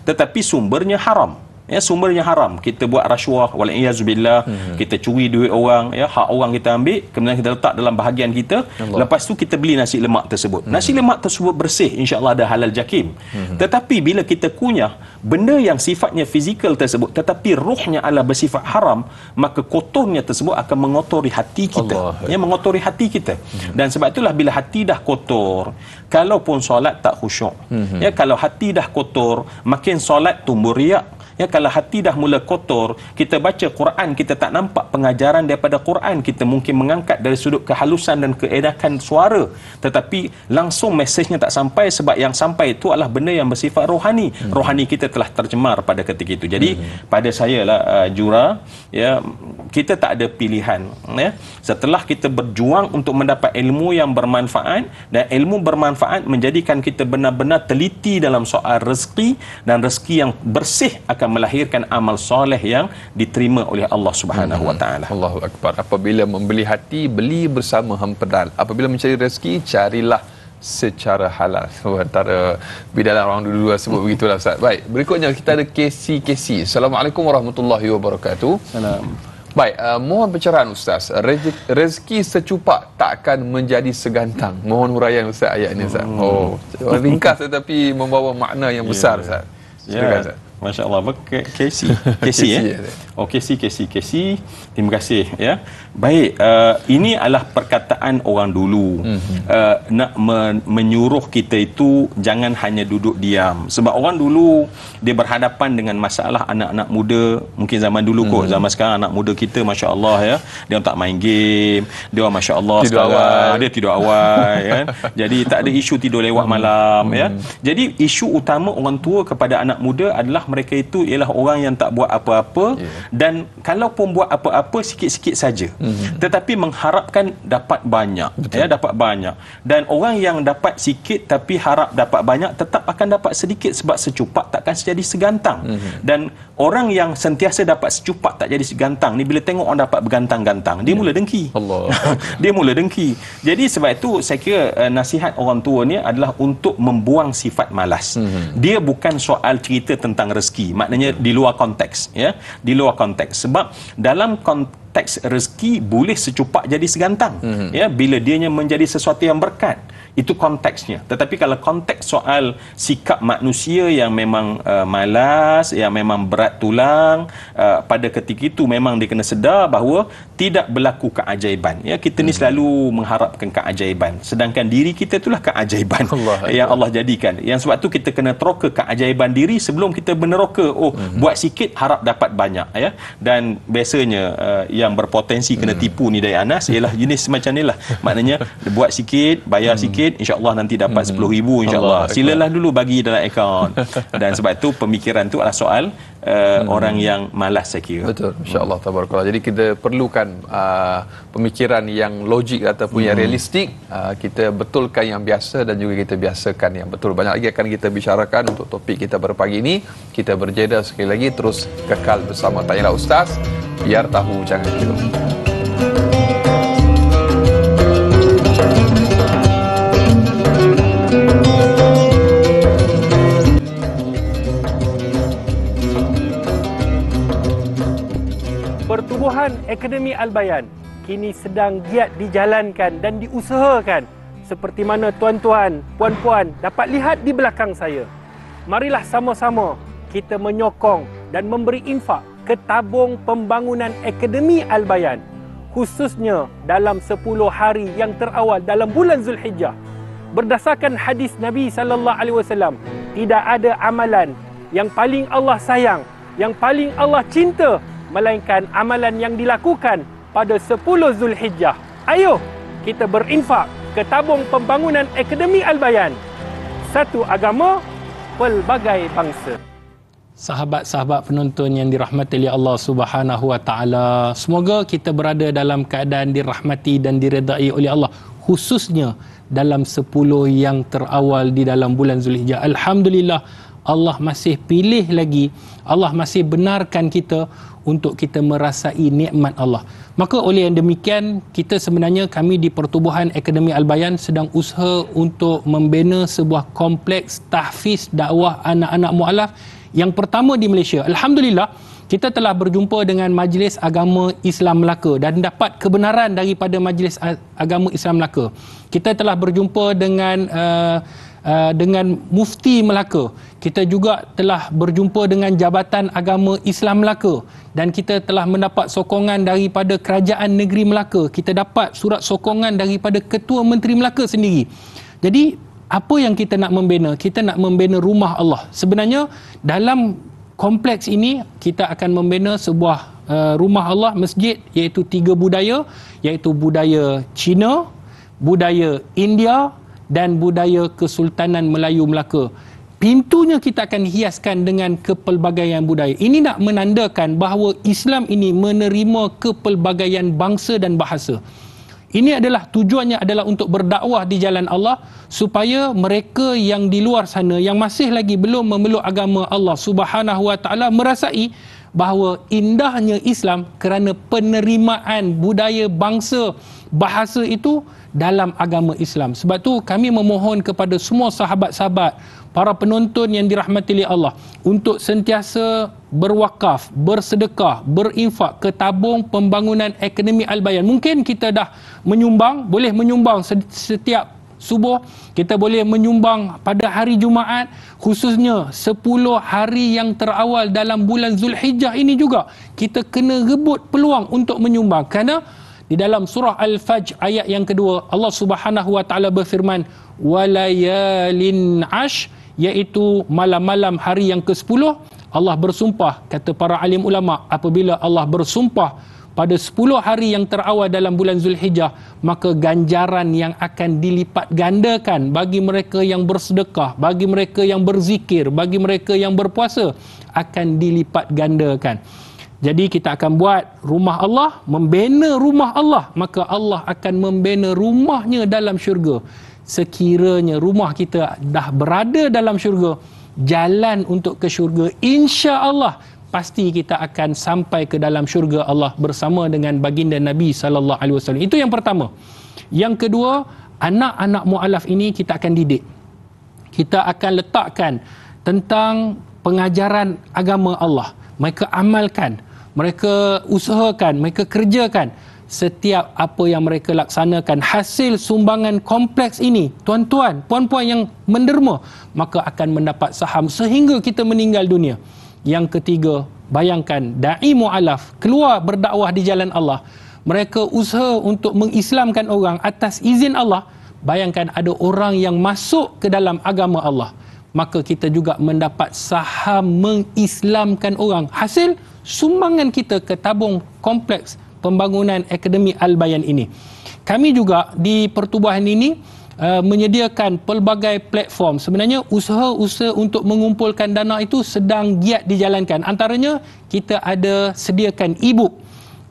tetapi sumbernya haram. Ya, sumbernya haram. Kita buat rasuah, wal-iyazubillah, kita curi duit orang, ya, hak orang kita ambil, kemudian kita letak dalam bahagian kita. Lepas tu kita beli nasi lemak tersebut. Nasi lemak tersebut bersih, insya-Allah ada halal jakim. Tetapi bila kita kunyah benda yang sifatnya fizikal tersebut, tetapi rohnya adalah bersifat haram, maka kotornya tersebut akan mengotori hati kita. Ya, mengotori hati kita. Dan sebab itulah bila hati dah kotor, kalaupun solat tak khusyuk. Ya, kalau hati dah kotor, makin solat tumbuh riak. Ya, kalau hati dah mula kotor, kita baca Quran, kita tak nampak pengajaran daripada Quran, kita mungkin mengangkat dari sudut kehalusan dan keenakan suara, tetapi langsung mesejnya tak sampai, sebab yang sampai itu adalah benda yang bersifat rohani. Rohani kita telah tercemar pada ketika itu. Jadi pada saya lah, Jura, ya, kita tak ada pilihan, ya. Setelah kita berjuang untuk mendapat ilmu yang bermanfaat, dan ilmu bermanfaat menjadikan kita benar-benar teliti dalam soal rezeki, dan rezeki yang bersih akan akan melahirkan amal soleh yang diterima oleh Allah Subhanahu wa taala. Allahu akbar. Apabila membeli hati, beli bersama hempedal. Apabila mencari rezeki, carilah secara halal. Antara bidalah orang dulu sebut begitulah Ustaz. Baik, berikutnya kita ada Casey. Assalamualaikum warahmatullahi wabarakatuh. Salam. Baik, mohon pencerahan Ustaz. Rezeki secupak tak akan menjadi segantang. Mohon huraian Ustaz ayat ini Ustaz. Ringkas tetapi membawa makna yang besar Ustaz. Silakan Ustaz. Masya Allah. Casey ya. Casey. Terima kasih ya. Baik, ini adalah perkataan orang dulu. Nak menyuruh kita itu jangan hanya duduk diam. Sebab orang dulu dia berhadapan dengan masalah anak-anak muda. Mungkin zaman dulu kot, zaman sekarang anak muda kita Masya Allah ya, dia tak main game, dia Masya Allah dia tidur awal kan. Jadi tak ada isu tidur lewat malam ya. Jadi isu utama orang tua kepada anak muda adalah mereka itu ialah orang yang tak buat apa-apa, dan kalaupun buat apa-apa sikit-sikit saja, tetapi mengharapkan dapat banyak. Ya, dapat banyak. Dan orang yang dapat sikit tapi harap dapat banyak tetap akan dapat sedikit, sebab secupak takkan jadi segantang. Dan orang yang sentiasa dapat secupak tak jadi segantang ni, bila tengok orang dapat bergantang-gantang, dia mula dengki. Dia mula dengki. Jadi sebab itu saya kira nasihat orang tua ni adalah untuk membuang sifat malas. Dia bukan soal cerita tentang rezeki, maknanya di luar konteks ya, di luar konteks. Sebab dalam konteks rezeki boleh secupak jadi segantang ya, bila dianya menjadi sesuatu yang berkat, itu konteksnya. Tetapi kalau konteks soal sikap manusia yang memang malas, yang memang berat tulang, pada ketika itu memang dia kena sedar bahawa tidak berlaku keajaiban ya. Kita ni selalu mengharapkan keajaiban, sedangkan diri kita itulah keajaiban yang Allah jadikan. Yang sebab tu kita kena teroka keajaiban diri sebelum kita meneroka buat sikit harap dapat banyak ya. Dan biasanya yang berpotensi kena tipu ni dari Anas ialah jenis macam ni lah. Maknanya buat sikit, bayar sikit, insya-Allah nanti dapat 10,000 insya-Allah. Silalah dulu bagi dalam akaun. Dan sebab itu pemikiran tu adalah soal orang yang malas saya kira. Betul, insya-Allah tabarakallah. Jadi kita perlukan pemikiran yang logik ataupun yang realistik. Kita betulkan yang biasa dan juga kita biasakan yang betul. Banyak lagi akan kita bicarakan untuk topik kita pada pagi ini. Kita berjeda sekali lagi, terus kekal bersama Tanyalah Ustaz, biar tahu jangan kira. Pertubuhan Akademi Al-Bayan kini sedang giat dijalankan dan diusahakan, seperti mana tuan-tuan, puan-puan dapat lihat di belakang saya. Marilah sama-sama kita menyokong dan memberi infak ke tabung pembangunan Akademi Al-Bayan, khususnya dalam 10 hari yang terawal dalam bulan Zulhijjah. Berdasarkan hadis Nabi sallallahu alaihi wasallam, tidak ada amalan yang paling Allah sayang, yang paling Allah cinta, melainkan amalan yang dilakukan pada 10 Zulhijjah. Ayo kita berinfak ke tabung pembangunan Akademi Al-Bayan. Satu agama, pelbagai bangsa. Sahabat-sahabat penonton yang dirahmati oleh Allah Subhanahu wa taala, semoga kita berada dalam keadaan dirahmati dan diredai oleh Allah, khususnya dalam 10 yang terawal di dalam bulan Zulhijjah. Alhamdulillah, Allah masih pilih lagi, Allah masih benarkan kita untuk kita merasai nikmat Allah. Maka oleh yang demikian, kita sebenarnya kami di Pertubuhan Akademi Al-Bayan sedang usaha untuk membina sebuah kompleks tahfiz dakwah anak-anak mualaf yang pertama di Malaysia. Alhamdulillah, kita telah berjumpa dengan Majlis Agama Islam Melaka dan dapat kebenaran daripada Majlis Agama Islam Melaka. Kita telah berjumpa dengan Mufti Melaka. Kita juga telah berjumpa dengan Jabatan Agama Islam Melaka, dan kita telah mendapat sokongan daripada Kerajaan Negeri Melaka. Kita dapat surat sokongan daripada Ketua Menteri Melaka sendiri. Jadi apa yang kita nak membina? Kita nak membina rumah Allah. Sebenarnya dalam kompleks ini kita akan membina sebuah rumah Allah, masjid, iaitu 3 budaya, iaitu budaya Cina, budaya India dan budaya Kesultanan Melayu Melaka. Pintunya kita akan hiaskan dengan kepelbagaian budaya. Ini nak menandakan bahawa Islam ini menerima kepelbagaian bangsa dan bahasa. Ini adalah tujuannya adalah untuk berdakwah di jalan Allah, supaya mereka yang di luar sana yang masih lagi belum memeluk agama Allah Subhanahu wa taala merasai bahawa indahnya Islam kerana penerimaan budaya, bangsa, bahasa itu dalam agama Islam. Sebab tu kami memohon kepada semua sahabat-sahabat, para penonton yang dirahmati oleh Allah, untuk sentiasa berwakaf, bersedekah, berinfak ke tabung pembangunan Akademi Al-Bayan. Mungkin kita dah menyumbang, boleh menyumbang setiap subuh, kita boleh menyumbang pada hari Jumaat, khususnya 10 hari yang terawal dalam bulan Zulhijjah ini juga kita kena rebut peluang untuk menyumbang. Kerana di dalam surah Al-Fajr ayat yang kedua, Allah Subhanahu wa taala berfirman, walayalin ash, iaitu malam-malam hari yang ke-10. Allah bersumpah, kata para alim ulama, apabila Allah bersumpah pada 10 hari yang terawal dalam bulan Zulhijjah, maka ganjaran yang akan dilipat gandakan bagi mereka yang bersedekah, bagi mereka yang berzikir, bagi mereka yang berpuasa, akan dilipat gandakan. Jadi kita akan buat rumah Allah, membina rumah Allah, maka Allah akan membina rumahnya dalam syurga. Sekiranya rumah kita dah berada dalam syurga, jalan untuk ke syurga, insya-Allah pasti kita akan sampai ke dalam syurga Allah bersama dengan baginda Nabi sallallahu alaihi wasallam. Itu yang pertama. Yang kedua, anak-anak mualaf ini kita akan didik. Kita akan letakkan tentang pengajaran agama Allah. Mereka amalkan, mereka usahakan, mereka kerjakan setiap apa yang mereka laksanakan. Hasil sumbangan kompleks ini, tuan-tuan, puan-puan yang menderma, maka akan mendapat saham sehingga kita meninggal dunia. Yang ketiga, bayangkan da'i mu'alaf keluar berdakwah di jalan Allah, mereka usaha untuk mengislamkan orang atas izin Allah. Bayangkan ada orang yang masuk ke dalam agama Allah, maka kita juga mendapat saham mengislamkan orang, hasil sumbangan kita ke tabung kompleks pembangunan Akademi Al-Bayan ini. Kami juga di pertubuhan ini menyediakan pelbagai platform. Sebenarnya usaha-usaha untuk mengumpulkan dana itu sedang giat dijalankan. Antaranya kita ada sediakan e-book.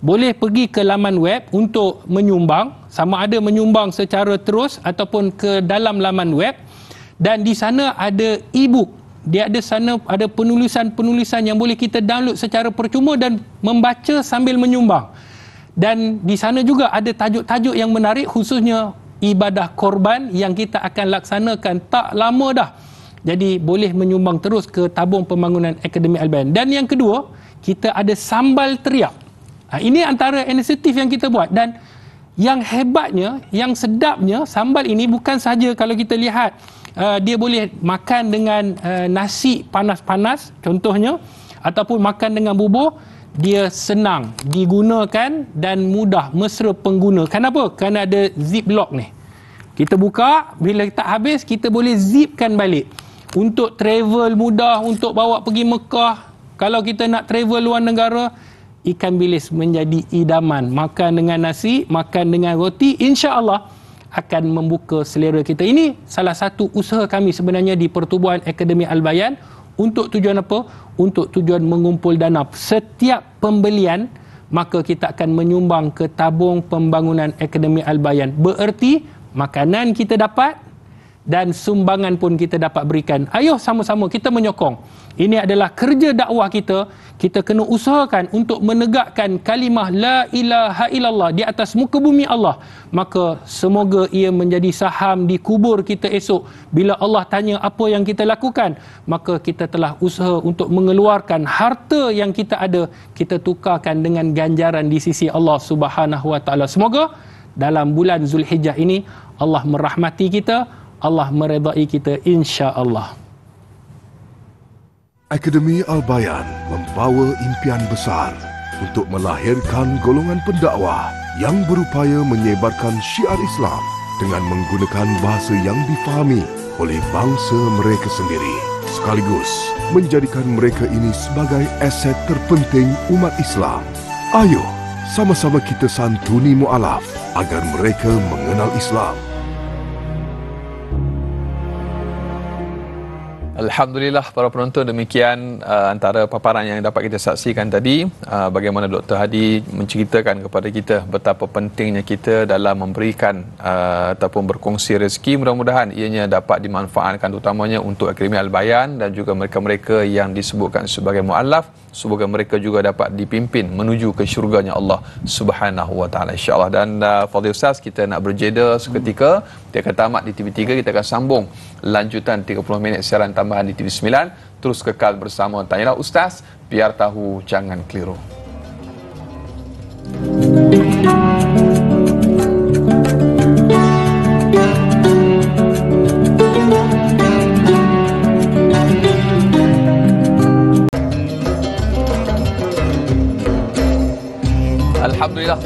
Boleh pergi ke laman web untuk menyumbang, sama ada menyumbang secara terus ataupun ke dalam laman web, dan di sana ada e-book. Dia ada sana ada penulisan-penulisan yang boleh kita download secara percuma dan membaca sambil menyumbang. Dan di sana juga ada tajuk-tajuk yang menarik, khususnya ibadah korban yang kita akan laksanakan tak lama dah. Jadi boleh menyumbang terus ke tabung pembangunan Akademi Al-Bayan. Dan yang kedua, kita ada sambal teriak. Ini antara inisiatif yang kita buat, dan yang hebatnya, yang sedapnya, sambal ini bukan sahaja kalau kita lihat dia boleh makan dengan nasi panas-panas contohnya, ataupun makan dengan bubur. Dia senang digunakan dan mudah mesra pengguna. Kenapa? Kerana ada zip lock ni. Kita buka, bila tak habis kita boleh zipkan balik. Untuk travel mudah, untuk bawa pergi Mekah. Kalau kita nak travel luar negara, ikan bilis menjadi idaman. Makan dengan nasi, makan dengan roti, insya-Allah akan membuka selera kita. Ini salah satu usaha kami sebenarnya di Pertubuhan Akademi Al-Bayan. Untuk tujuan apa? Untuk tujuan mengumpul dana. Setiap pembelian, maka kita akan menyumbang ke tabung pembangunan Akademi Al-Bayan. Bererti makanan kita dapat dan sumbangan pun kita dapat berikan. Ayo sama-sama kita menyokong. Ini adalah kerja dakwah kita. Kita kena usahakan untuk menegakkan kalimah la ilaha illallah di atas muka bumi Allah. Maka semoga ia menjadi saham di kubur kita esok. Bila Allah tanya apa yang kita lakukan, maka kita telah usaha untuk mengeluarkan harta yang kita ada, kita tukarkan dengan ganjaran di sisi Allah Subhanahu wa taala. Semoga dalam bulan Zulhijjah ini Allah merahmati kita, Allah meredai kita, insya-Allah. Akademi Al-Bayan membawa impian besar untuk melahirkan golongan pendakwah yang berupaya menyebarkan syiar Islam dengan menggunakan bahasa yang difahami oleh bangsa mereka sendiri, sekaligus menjadikan mereka ini sebagai aset terpenting umat Islam. Ayo, sama-sama kita santuni mu'alaf agar mereka mengenal Islam. Alhamdulillah para penonton, demikian antara paparan yang dapat kita saksikan tadi, bagaimana Dr. Hadi menceritakan kepada kita betapa pentingnya kita dalam memberikan ataupun berkongsi rezeki. Mudah-mudahan ianya dapat dimanfaatkan utamanya untuk Akademi Al-Bayan dan juga mereka-mereka yang disebutkan sebagai muallaf. Semoga mereka juga dapat dipimpin menuju ke syurganya Allah Subhanahu wa taala insya-Allah. Dan Fadil Ustaz, kita nak berjeda seketika. Dia akan tamat di TV3, kita akan sambung lanjutan 30 minit siaran tambahan di TV9. Terus kekal bersama Tanyalah Ustaz, biar tahu jangan keliru. Alhamdulillah,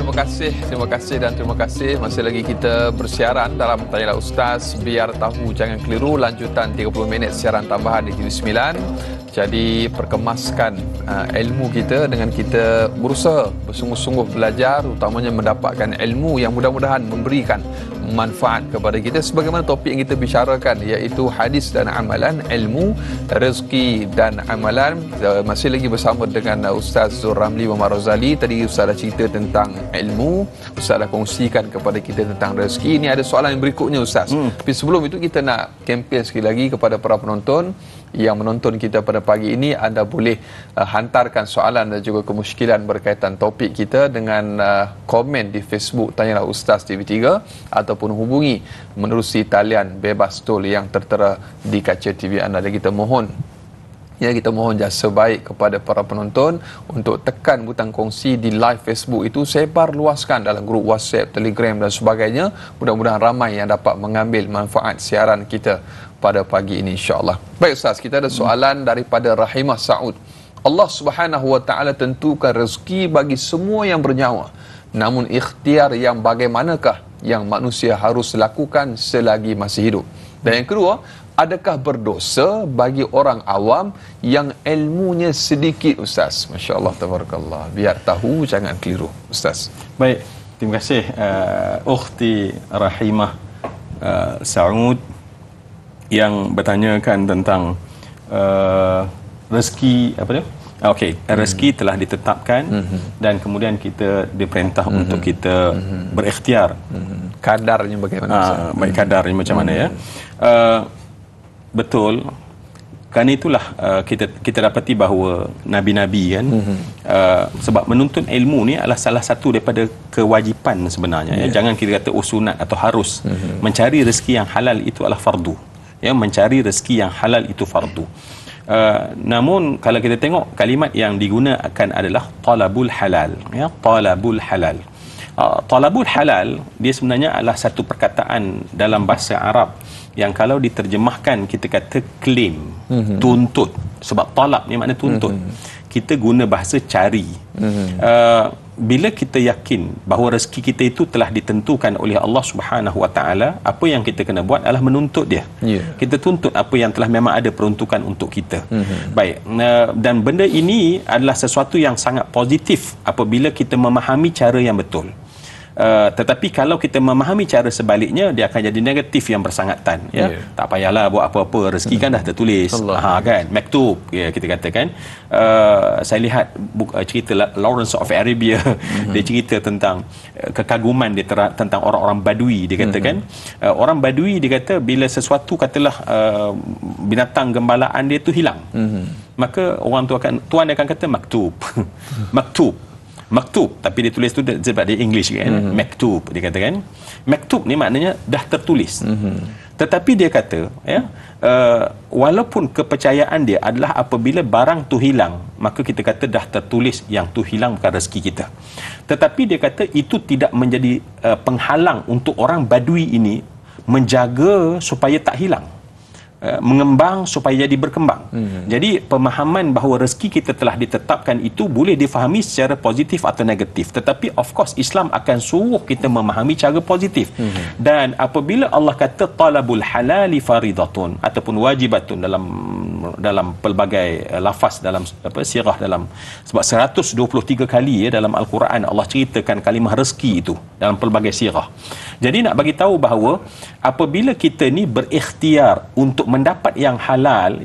terima kasih. Masih lagi kita bersiaran dalam Tanyalah Ustaz, biar tahu jangan keliru, lanjutan 30 minit siaran tambahan di TV9. Jadi perkemaskan ilmu kita dengan kita berusaha bersungguh-sungguh belajar, utamanya mendapatkan ilmu yang mudah-mudahan memberikan manfaat kepada kita. Sebagaimana topik yang kita bicarakan, iaitu hadis dan amalan, ilmu, rezeki dan amalan. Masih lagi bersama dengan Ustaz Zul Ramli Muhammad Razali. Tadi Ustaz dah cerita tentang ilmu, Ustaz dah kongsikan kepada kita tentang rezeki. Ini ada soalan yang berikutnya Ustaz. Tapi sebelum itu kita nak kempen sekali lagi kepada para penonton yang menonton kita pada pagi ini. Anda boleh hantarkan soalan dan juga kemusykilan berkaitan topik kita dengan komen di Facebook Tanyalah Ustaz TV3 ataupun hubungi menerusi talian bebas tol yang tertera di kaca TV anda. Dan kita mohon jasa baik kepada para penonton untuk tekan butang kongsi di live Facebook itu, sebar luaskan dalam grup WhatsApp, Telegram dan sebagainya. Mudah-mudahan ramai yang dapat mengambil manfaat siaran kita pada pagi ini insya-Allah. Baik Ustaz, kita ada soalan daripada Rahimah Saud. Allah Subhanahu wa taala tentukan rezeki bagi semua yang bernyawa. Namun ikhtiar yang bagaimanakah yang manusia harus lakukan selagi masih hidup? Dan yang kedua, adakah berdosa bagi orang awam yang ilmunya sedikit Ustaz? Masya-Allah, tabarakallah. Biar tahu jangan keliru Ustaz. Baik, terima kasih Ukhti Rahimah Saud yang bertanyakan tentang rezeki apa dia? Okey, rezeki telah ditetapkan dan kemudian kita diperintah untuk kita berikhtiar. Kadarnya bagaimana? Baik, kadarnya macam mana ya? Betul. Kerana itulah kita dapati bahawa nabi-nabi kan sebab menuntut ilmu ni adalah salah satu daripada kewajipan sebenarnya ya. Jangan kita kata sunat atau harus. Mencari rezeki yang halal itu adalah fardu. Ya, mencari rezeki yang halal itu fardu. Namun kalau kita tengok kalimat yang digunakan adalah talabul halal ya, talabul halal. Talabul halal dia sebenarnya adalah satu perkataan dalam bahasa Arab yang kalau diterjemahkan kita kata claim, tuntut. Sebab talab ni makna tuntut. Kita guna bahasa cari. Bila kita yakin bahawa rezeki kita itu telah ditentukan oleh Allah Subhanahu wa taala, apa yang kita kena buat adalah menuntut dia. Kita tuntut apa yang telah memang ada peruntukan untuk kita. Baik, dan benda ini adalah sesuatu yang sangat positif apabila kita memahami cara yang betul. Tetapi kalau kita memahami cara sebaliknya, dia akan jadi negatif yang bersangatan ya. Tak payahlah buat apa-apa, rezeki kan dah tertulis. Kan maktub ya, kita katakan. Saya lihat cerita Lawrence of Arabia. Dia cerita tentang kekaguman dia tentang orang-orang Badui. Dia katakan orang Badui, dia kata bila sesuatu katalah binatang gembalaan dia tu hilang, maka orang tu tuan dia akan kata maktub. Maktub, tapi dia tulis tu sebab dia English kan. Maktub, dia katakan. Maktub ni maknanya dah tertulis. Tetapi dia kata ya, walaupun kepercayaan dia adalah apabila barang tu hilang, maka kita kata dah tertulis yang tu hilang bukan rezeki kita. Tetapi dia kata itu tidak menjadi penghalang untuk orang Badui ini menjaga supaya tak hilang, mengembang supaya jadi berkembang. Jadi pemahaman bahawa rezeki kita telah ditetapkan itu boleh difahami secara positif atau negatif. Tetapi of course Islam akan suruh kita memahami cara positif. Dan apabila Allah kata talabul halali faridatun ataupun wajibatun dalam dalam pelbagai lafaz dalam sirah, dalam sebab 123 kali dalam Al-Quran Allah ceritakan kalimah rezeki itu dalam pelbagai sirah. Jadi nak bagi tahu bahawa apabila kita ni berikhtiar untuk mendapat yang halal,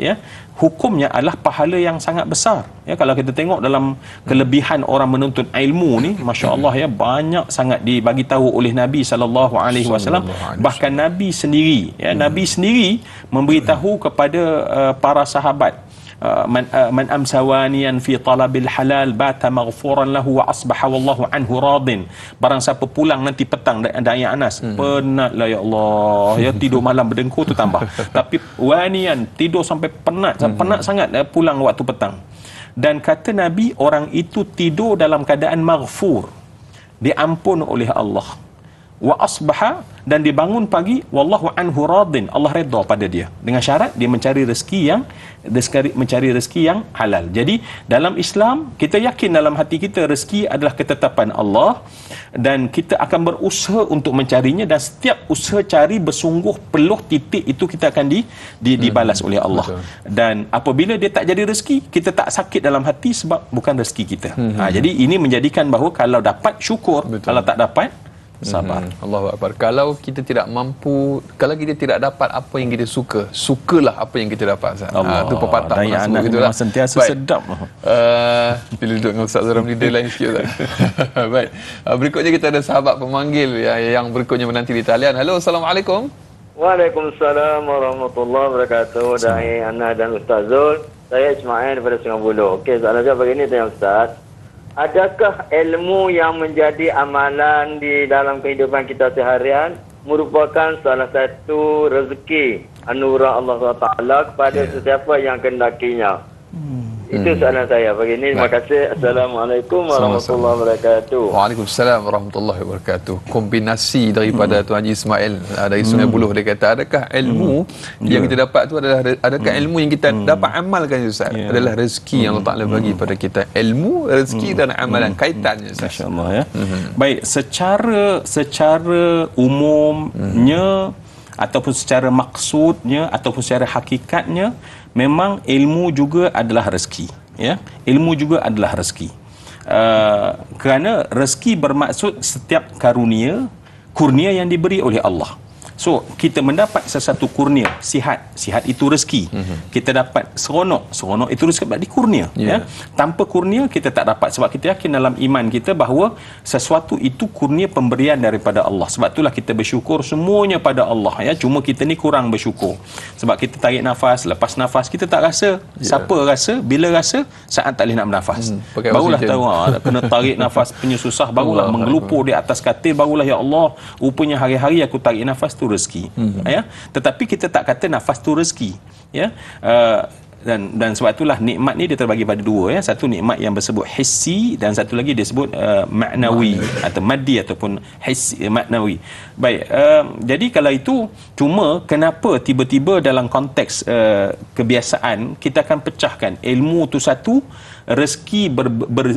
hukumnya adalah pahala yang sangat besar. Kalau kita tengok dalam kelebihan orang menuntut ilmu ni, masya-Allah banyak sangat dibagi tahu oleh Nabi SAW. Bahkan Nabi sendiri, Nabi sendiri memberitahu kepada para sahabat, man amsawaniyan fi talabil halal bata maghfuran lahu wa asbaha wallahu anhu radin. Barang siapa pulang nanti petang dari Anas, penatlah ya Allah, tidur malam berdengkur tu tambah. Tapi wanian, tidur sampai penat sangat pulang waktu petang. Dan kata Nabi, orang itu tidur dalam keadaan maghfur, diampun oleh Allah. Wa asbaha, dan dibangun pagi, wallahu anhu radin, Allah redha pada dia, dengan syarat dia mencari rezeki yang halal. Jadi dalam Islam kita yakin dalam hati kita rezeki adalah ketetapan Allah, dan kita akan berusaha untuk mencarinya, dan setiap usaha cari bersungguh peluh titik itu kita akan dibalas oleh Allah. Betul. Dan apabila dia tak jadi rezeki, kita tak sakit dalam hati sebab bukan rezeki kita. Jadi ini menjadikan bahawa kalau dapat syukur, betul, kalau tak dapat sabar. Allahu Akbar. Kalau kita tidak mampu, kalau kita tidak dapat apa yang kita suka, sukalah apa yang kita dapat. Itu pepatah Anak gitulah. Sentiasa baik. Sedap. Bila duduk dengan Ustaz Azram leader lain sikit. Baik. Berikutnya kita ada sahabat pemanggil yang berikutnya menanti di talian. Halo, Assalamualaikum. Waalaikumsalam warahmatullahi wabarakatuh. Da'i Ana dan Ustaz Zul. Saya Ismail daripada Sungai Buloh. Okey, soalan saya begini tanya Ustaz. Adakah ilmu yang menjadi amalan di dalam kehidupan kita seharian merupakan salah satu rezeki anugerah Allah SWT kepada sesiapa yang kendakinya? Itu soalan saya. Begini, terima kasih. Assalamualaikum warahmatullahi wabarakatuh. Waalaikumsalam warahmatullahi wabarakatuh. Kombinasi daripada Tuan Haji Ismail dari Sungai Buloh, dia kata, adakah ilmu yang kita dapat tu adakah ilmu yang kita dapat amalkan, Ustaz? Adalah rezeki yang Allah Ta'ala bagi pada kita. Ilmu, rezeki dan amalan, kaitannya, Ustaz. Masya-Allah Baik, secara umumnya ataupun secara maksudnya ataupun secara hakikatnya, memang ilmu juga adalah rezeki. Ilmu juga adalah rezeki. Kerana rezeki bermaksud setiap kurnia yang diberi oleh Allah. So, kita mendapat sesuatu kurnia, sihat itu rezeki. Kita dapat seronok itu rezeki sebab dikurnia. Tanpa kurnia kita tak dapat, sebab kita yakin dalam iman kita bahawa sesuatu itu kurnia pemberian daripada Allah. Sebab itulah kita bersyukur semuanya pada Allah. Cuma kita ni kurang bersyukur. Sebab kita tarik nafas, lepas nafas kita tak rasa. Siapa rasa? Bila rasa? Saat tak boleh nak bernafas. Barulah tahu kena tarik nafas punya susah, barulah menggelupur di atas katil, barulah ya Allah, rupanya hari-hari aku tarik nafas tu rezeki. Tetapi kita tak kata nafas tu rezeki. Dan sebab itulah nikmat ni dia terbagi pada dua. Satu nikmat yang bersebut hissi, dan satu lagi dia sebut maknawi atau maddi ataupun hissi, maknawi. Baik, jadi kalau itu, cuma kenapa tiba-tiba dalam konteks kebiasaan kita akan pecahkan ilmu tu satu, rezeki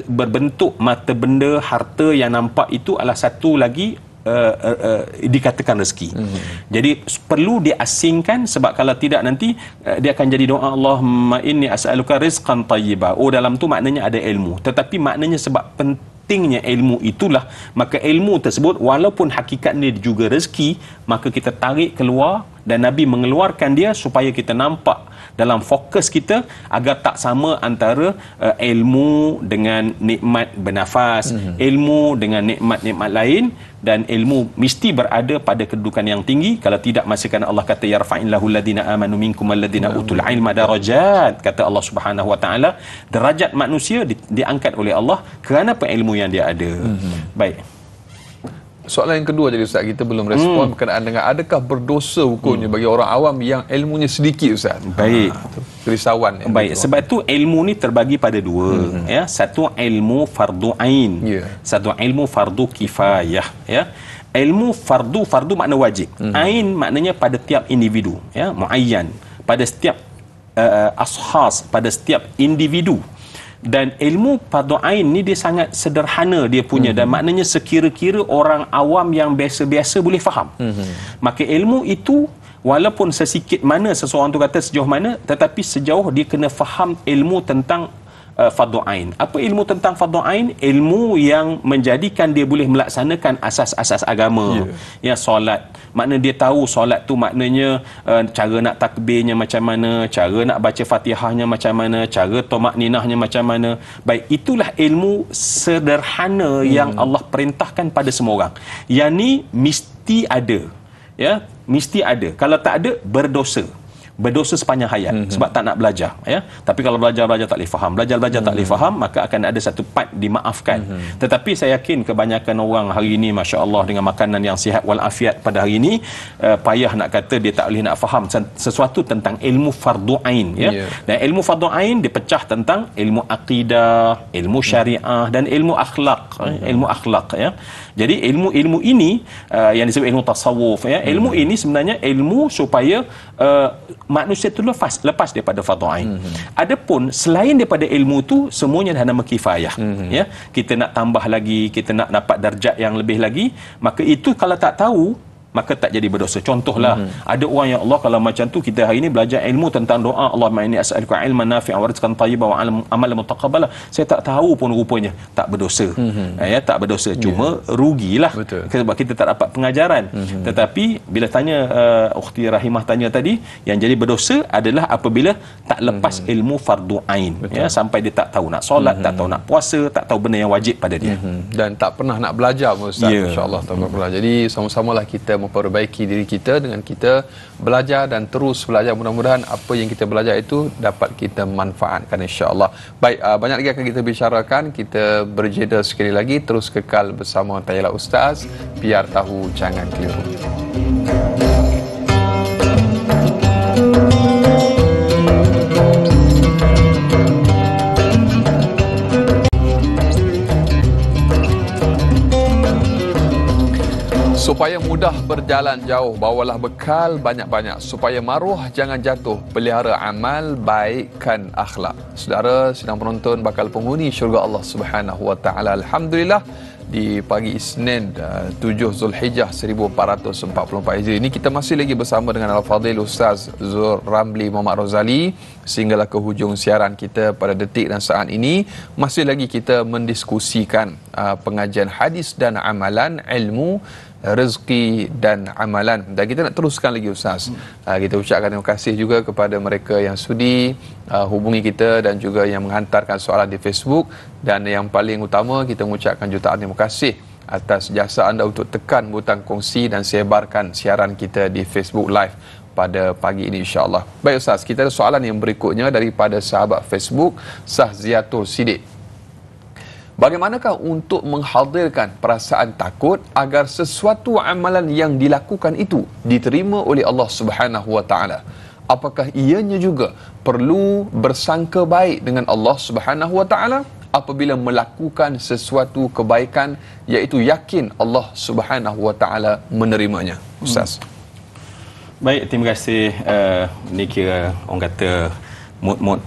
berbentuk mata benda, harta yang nampak itu adalah satu lagi dikatakan rezeki. Jadi perlu diasingkan, sebab kalau tidak nanti dia akan jadi doa Allahumma inni as'aluka rizqan tayyiba. Dalam tu maknanya ada ilmu, tetapi maknanya sebab pentingnya ilmu itulah, maka ilmu tersebut walaupun hakikatnya juga rezeki, maka kita tarik keluar, dan Nabi mengeluarkan dia supaya kita nampak dalam fokus kita agar tak sama antara ilmu dengan nikmat bernafas, ilmu dengan nikmat-nikmat lain, dan ilmu mesti berada pada kedudukan yang tinggi. Kalau tidak, masakan Allah kata yarfa'illahu alladhina amanu minkum alladhina utul ilma darajat. Kata Allah Subhanahu wa taala, derajat manusia diangkat oleh Allah kerana ilmu yang dia ada. Baik. Soalan yang kedua jadi Ustaz, kita belum respon berkenaan dengan adakah berdosa hukumnya bagi orang awam yang ilmunya sedikit, Ustaz? Baik. Kerisauan. Baik, sebab tu ilmu ni terbagi pada dua. Satu ilmu fardu ain. Satu ilmu fardu kifayah. Ilmu fardu makna wajib. Ain maknanya pada tiap individu, muayyan, pada setiap ashas, pada setiap individu. Dan ilmu fardu ain ni dia sangat sederhana dia punya, dan maknanya sekira-kira orang awam yang biasa-biasa boleh faham. Maka ilmu itu walaupun sesikit mana seseorang tu kata sejauh mana, tetapi sejauh dia kena faham ilmu tentang fardu ain. Apa ilmu tentang fardu ain? Ilmu yang menjadikan dia boleh melaksanakan asas-asas agama. Ya, solat. Makna dia tahu solat tu maknanya cara nak takbirnya macam mana, cara nak baca Fatihahnya macam mana, cara tumakninahnya macam mana. Baik, itulah ilmu sederhana yang Allah perintahkan pada semua orang. Yang ni mesti ada. Ya, mesti ada. Kalau tak ada, berdosa sepanjang hayat sebab tak nak belajar, ya. Tapi kalau belajar tak boleh faham, belajar tak boleh faham, maka akan ada satu part dimaafkan. Tetapi saya yakin kebanyakan orang hari ini, masya-Allah, dengan makanan yang sihat walafiat pada hari ini, payah nak kata dia tak boleh nak faham sesuatu tentang ilmu fardu ain, ya. Dan ilmu fardu ain dipecah tentang ilmu akidah, ilmu syariah dan ilmu akhlak, ilmu akhlak, ya. Jadi ilmu-ilmu ini yang disebut ilmu tasawuf, ya. Ilmu ini sebenarnya ilmu supaya manusia itu lepas daripada fardu ain. Adapun selain daripada ilmu tu, semuanya dah nama kifayah. Ya, kita nak tambah lagi, kita nak dapat darjat yang lebih lagi, maka itu kalau tak tahu, maka tak jadi berdosa. Contohlah, ada orang, ya Allah, kalau macam tu kita hari ini belajar ilmu tentang doa, Allahumma inni as'aluka ilman nafi'an wa rizqan tayyiban wa amalan mutaqabbala, saya tak tahu pun rupanya, tak berdosa. Ya, tak berdosa, cuma rugilah. Betul. Sebab kita tak dapat pengajaran. Tetapi bila tanya ukhti Rahimah tanya tadi, yang jadi berdosa adalah apabila tak lepas ilmu fardu ain, ya, sampai dia tak tahu nak solat, tak tahu nak puasa, tak tahu benda yang wajib pada dia, dan tak pernah nak belajar, Ustaz. Masya-Allah, tabarakallah. Jadi sama-samalah kita memperbaiki diri kita dengan kita belajar dan terus belajar. Mudah-mudahan apa yang kita belajar itu dapat kita manfaatkan, insya-Allah. Baik, banyak lagi akan kita bicarakan. Kita berjeda sekali lagi, terus kekal bersama Tayalah Ustaz, biar tahu jangan keliru. Supaya mudah berjalan jauh, bawalah bekal banyak-banyak. Supaya maruah jangan jatuh, pelihara amal, baikkan akhlak. Saudara sedang penonton bakal penghuni syurga Allah Subhanahu wa taala. Alhamdulillah, di pagi Isnin 7 Zulhijjah 1444 Hijri ini kita masih lagi bersama dengan Al-Fadhil Ustaz Zur Ramli Muhammad Rozali sehinggalah ke hujung siaran kita pada detik dan saat ini. Masih lagi kita mendiskusikan pengajian hadis dan amalan, ilmu, rezeki dan amalan, dan kita nak teruskan lagi, Ustaz. Kita ucapkan terima kasih juga kepada mereka yang sudi hubungi kita dan juga yang menghantarkan soalan di Facebook, dan yang paling utama kita mengucapkan jutaan terima kasih atas jasa anda untuk tekan butang kongsi dan sebarkan siaran kita di Facebook Live pada pagi ini, insya-Allah. Baik, Ustaz, kita ada soalan yang berikutnya daripada sahabat Facebook Sahziatul Sidik. Bagaimanakah untuk menghadirkan perasaan takut agar sesuatu amalan yang dilakukan itu diterima oleh Allah Subhanahu wa taala? Apakah ianya juga perlu bersangka baik dengan Allah Subhanahu wa taala apabila melakukan sesuatu kebaikan, iaitu yakin Allah Subhanahu wa taala menerimanya? Ustaz. Baik, terima kasih. Ni kira orang kata mood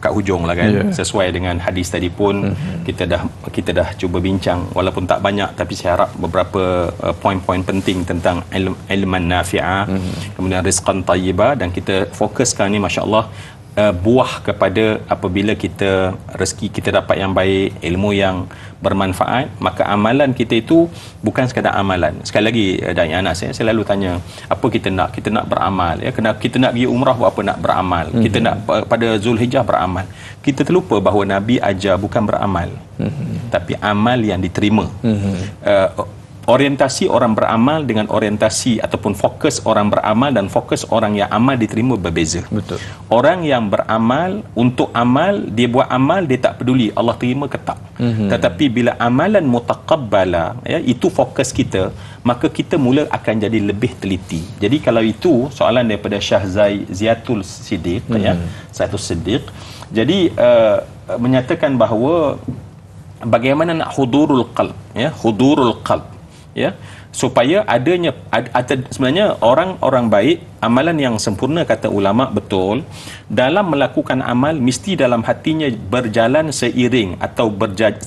kat hujung lah kan, sesuai dengan hadis tadi pun kita dah cuba bincang, walaupun tak banyak, tapi saya harap beberapa poin-poin penting tentang ilman nafi'ah, kemudian rizqan tayyiba, dan kita fokuskan ni, masya-Allah, buah kepada apabila kita rezeki kita dapat yang baik, ilmu yang bermanfaat, maka amalan kita itu bukan sekadar amalan. Sekali lagi, Dai Anas, saya selalu tanya, apa kita nak beramal, ya, kita nak pergi umrah, buat apa nak beramal, kita nak pada Zulhijjah beramal. Kita terlupa bahawa Nabi ajar bukan beramal, tapi amal yang diterima. Orientasi orang beramal dengan orientasi ataupun fokus orang beramal dan fokus orang yang amal diterima berbeza. Betul. Orang yang beramal untuk amal, dia buat amal, dia tak peduli Allah terima ke tak. Tetapi bila amalan mutaqabbala, ya, itu fokus kita, maka kita mula akan jadi lebih teliti. Jadi kalau itu soalan daripada Sahziatul Sidik, ya, Sahziatul Sidik. Jadi menyatakan bahawa bagaimana nak hudurul qalb, ya, hudurul qalb, ya, supaya adanya sebenarnya orang baik, amalan yang sempurna, kata ulama, betul, dalam melakukan amal mesti dalam hatinya berjalan seiring atau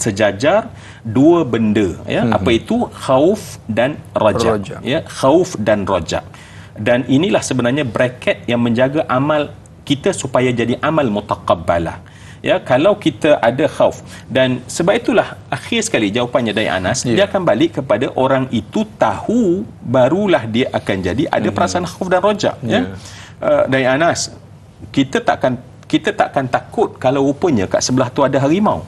sejajar dua benda, ya. Apa itu? Khauf dan raja, ya, khauf dan raja. Dan inilah sebenarnya bracket yang menjaga amal kita supaya jadi amal mutaqabbalah. Ya, kalau kita ada khauf, dan sebab itulah akhir sekali jawapannya dari Anas, dia akan balik kepada orang itu tahu barulah dia akan jadi ada perasaan khauf dan roja. Ya. Dari Anas, kita takkan takut kalau rupanya kat sebelah tu ada harimau.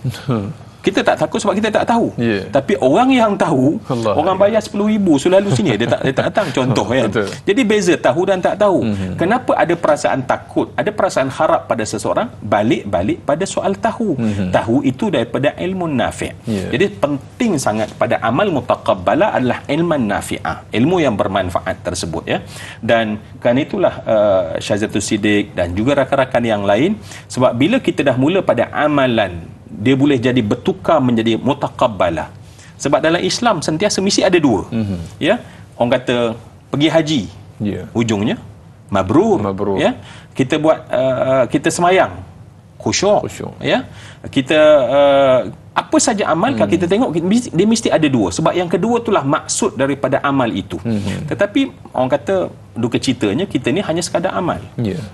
Kita tak takut sebab kita tak tahu. Tapi orang yang tahu, orang bayar 10,000 selalu sini, dia tak datang, contoh kan. Jadi beza tahu dan tak tahu. Kenapa ada perasaan takut, ada perasaan harap pada seseorang? Balik pada soal tahu. Tahu itu daripada ilmu nafi'. Jadi penting sangat pada amal mutaqabbalah adalah ilmu nafi'ah, ilmu yang bermanfaat tersebut, ya. Dan kerana itulah Syazatul Siddiq dan juga rakan-rakan yang lain, sebab bila kita dah mula pada amalan, dia boleh jadi bertukar menjadi mutaqabbalah. Sebab dalam Islam sentiasa mesti ada dua. Ya, orang kata pergi haji, ujungnya mabrur. Ya, kita buat kita semayang khusyuk. Ya, kita apa saja amal kalau kita tengok dia mesti ada dua. Sebab yang kedua itulah maksud daripada amal itu. Tetapi orang kata duka citanya kita ni hanya sekadar amal.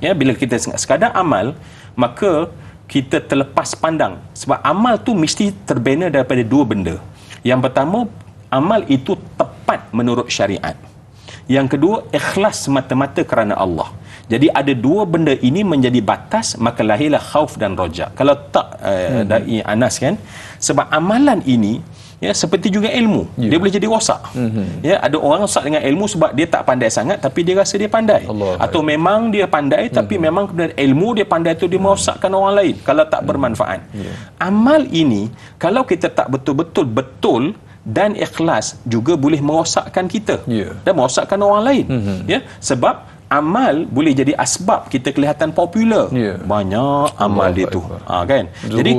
Ya, bila kita sekadar amal, maka kita terlepas pandang. Sebab amal tu mesti terbina daripada dua benda. Yang pertama, amal itu tepat menurut syariat. Yang kedua, ikhlas semata-mata kerana Allah. Jadi ada dua benda ini menjadi batas, maka lahirlah khauf dan roja. Kalau tak dari Anas kan, sebab amalan ini, ya, seperti juga ilmu, dia boleh jadi rosak. Ya, ada orang rosak dengan ilmu sebab dia tak pandai sangat tapi dia rasa dia pandai. Atau memang dia pandai tapi memang kemudian ilmu dia pandai tu dia merosakkan orang lain kalau tak bermanfaat. Amal ini kalau kita tak betul dan ikhlas juga boleh merosakkan kita dan merosakkan orang lain. Ya, sebab amal boleh jadi asbab kita kelihatan popular. Banyak amal dia tu. Kan? Jadi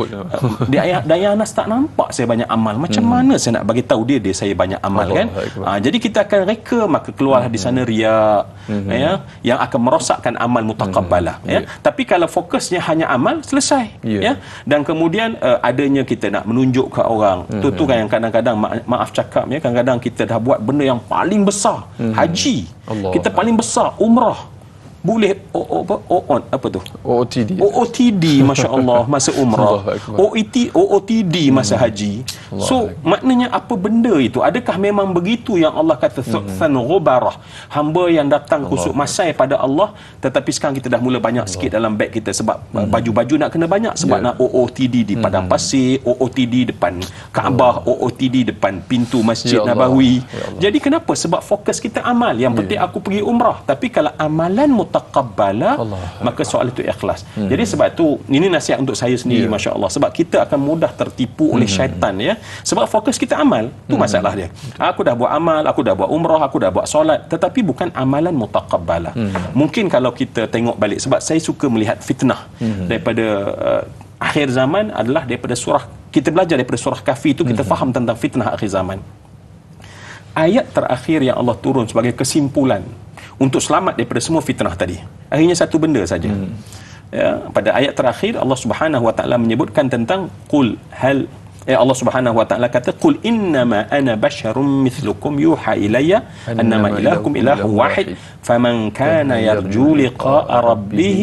Daya Anas tak nampak saya banyak amal. Macam mana saya nak bagi tahu dia saya banyak amal kan? Jadi kita akan reka, maka keluarlah di sana riak, ya, yang akan merosakkan amal mutaqabbalah. Ya. Tapi kalau fokusnya hanya amal, selesai. Ya. Dan kemudian adanya kita nak menunjuk ke orang. Tu kan yang kadang-kadang maaf cakap ya, kadang-kadang kita dah buat benda yang paling besar, haji. Kita paling besar, umrah. Boleh apa tu? OOTD Masya Allah masa umrah, OOTD masa haji. So maknanya apa benda itu? Adakah memang begitu yang Allah kata thu'than ghubarah, hamba yang datang kusuk masai pada Allah? Tetapi sekarang kita dah mula banyak sikit dalam beg kita sebab baju-baju nak kena banyak, sebab nak OOTD di padang pasir, OOTD depan Kaabah, OOTD depan pintu Masjid Nabawi. Jadi kenapa? Sebab fokus kita amal. Yang penting aku pergi umrah. Tapi kalau amalan mutaqabbalah, maka soal itu ikhlas. Jadi sebab tu ini nasihat untuk saya sendiri, Masya Allah, sebab kita akan mudah tertipu oleh syaitan, ya. Sebab fokus kita amal, tu masalah dia. Aku dah buat amal, aku dah buat umrah, aku dah buat solat, tetapi bukan amalan mutaqabbalah. Mungkin kalau kita tengok balik, sebab saya suka melihat fitnah daripada akhir zaman adalah daripada surah, kita belajar daripada surah Kahfi itu kita faham tentang fitnah akhir zaman. Ayat terakhir yang Allah turun sebagai kesimpulan untuk selamat daripada semua fitnah tadi, akhirnya satu benda saja. Ya, pada ayat terakhir Allah Subhanahu wa taala menyebutkan tentang qul hal, Allah Subhanahu wa taala kata qul innama ana basyarum mithlukum yuha ilayya annama ilahukum ilahun wahid faman kana yarju liqa'a rabbih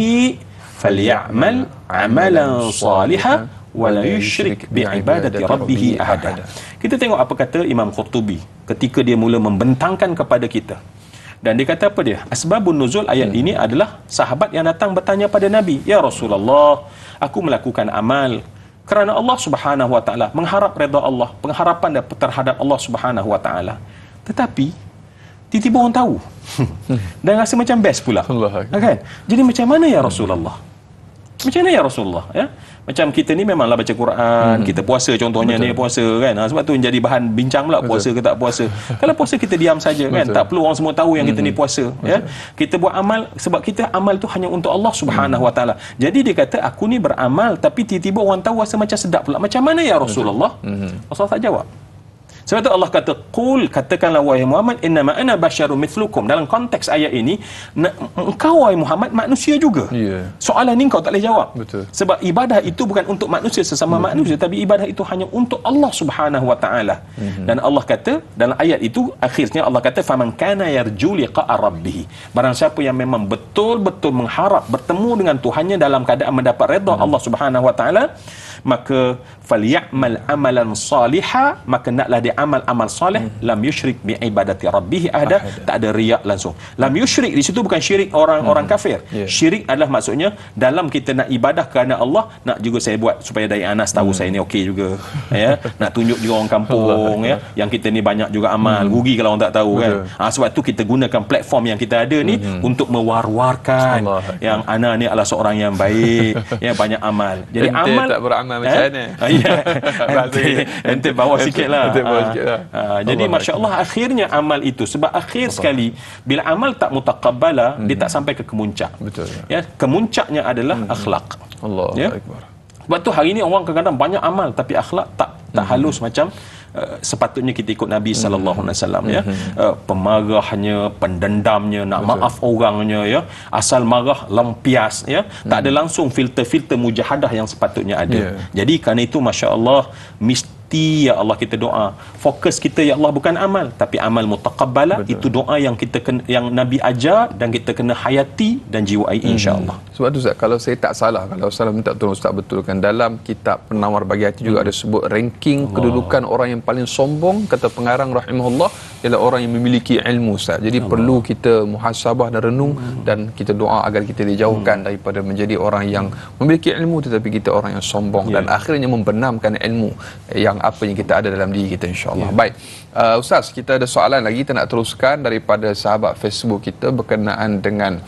falyamal amalan salihan wala yusyrik bi'ibadati rabbih ahada. Kita tengok apa kata Imam Qurtubi ketika dia mula membentangkan kepada kita. Dan dia kata apa dia? Asbabun nuzul ayat ini adalah sahabat yang datang bertanya pada Nabi, "Ya Rasulullah, aku melakukan amal kerana Allah Subhanahu wa taala, mengharap redha Allah, pengharapan terhadap Allah Subhanahu wa taala. Tetapi tiba-tiba orang tahu." Dan rasa macam best pula. Kan? Jadi macam mana ya Rasulullah? Macam mana ya Rasulullah? Ya? Macam kita ni memanglah baca Quran, kita puasa contohnya. Betul. Ni puasa kan. Sebab tu jadi bahan bincang pula, puasa ke tak puasa. Kalau puasa kita diam saja kan. Tak perlu orang semua tahu yang kita ni puasa. Ya. Kita buat amal sebab kita amal tu hanya untuk Allah Subhanahu wa taala. Jadi dia kata aku ni beramal tapi tiba-tiba orang tahu rasa macam sedap pula. Macam mana ya Rasulullah? Rasulullah tak jawab. Sebab tu Allah kata, qul, katakanlah wahai Muhammad, innama ana basyarun mithlukum. Dalam konteks ayat ini, engkau wahai Muhammad manusia juga. Soalan ni kau tak boleh jawab. Betul. Sebab ibadah itu bukan untuk manusia sesama manusia, tapi ibadah itu hanya untuk Allah Subhanahu wa taala. Dan Allah kata dalam ayat itu akhirnya Allah kata faman kana yarju liqa'a rabbih. Barang siapa yang memang betul-betul mengharap bertemu dengan Tuhannya dalam keadaan mendapat redha Allah Subhanahu wa taala, maka falyamal amalan salihah, maka naklah dia amal soleh, lam yusyrik bi ibadati rabbih ahada, tak ada riak langsung. Lam yusyrik di situ bukan syirik orang kafir. Syirik adalah maksudnya dalam kita nak ibadah kerana Allah, nak juga saya buat supaya dari Anas tahu saya ni okey juga, ya, nak tunjuk juga orang kampung, ya, yang kita ni banyak juga amal, rugi kalau orang tak tahu kan. Sebab tu kita gunakan platform yang kita ada ni untuk mewar-warkan yang Ana ni adalah seorang yang baik, ya, banyak amal. Jadi amal tak beramal macam mana? Ente bawa sikit lah. Jadi Masya Allah akhirnya amal itu, sebab akhir sekali bila amal tak mutaqabbala, dia tak sampai ke kemuncak. Betul. Ya, kemuncaknya adalah akhlak. Allah, ya? Akbar. Sebab tu hari ni orang kadang-kadang banyak amal tapi akhlak tak halus macam sepatutnya kita ikut Nabi sallallahu alaihi wasallam, ya. Pemarahnya, pendendamnya, nak maaf orangnya, ya. Asal marah lampias, ya. Tak ada langsung filter-filter mujahadah yang sepatutnya ada. Jadi kerana itu masya-Allah mesti ya Allah kita doa. Fokus kita ya Allah bukan amal tapi amal mutaqabbala. Itu doa yang kita yang Nabi ajar dan kita kena hayati dan jiwai insya-Allah. Sebab tu Ustaz, kalau saya tak salah, kalau Ustaz minta tolong Ustaz betulkan, dalam kitab Penawar Bagi Hati juga ada sebut ranking kedudukan orang yang paling sombong, kata pengarang rahimahullah, ialah orang yang memiliki ilmu, Ustaz. Jadi perlu kita muhasabah dan renung dan kita doa agar kita dijauhkan daripada menjadi orang yang memiliki ilmu tetapi kita orang yang sombong dan akhirnya membenamkan ilmu yang apa yang kita ada dalam diri kita insya-Allah. Baik. Ustaz, kita ada soalan lagi, kita nak teruskan daripada sahabat Facebook kita berkenaan dengan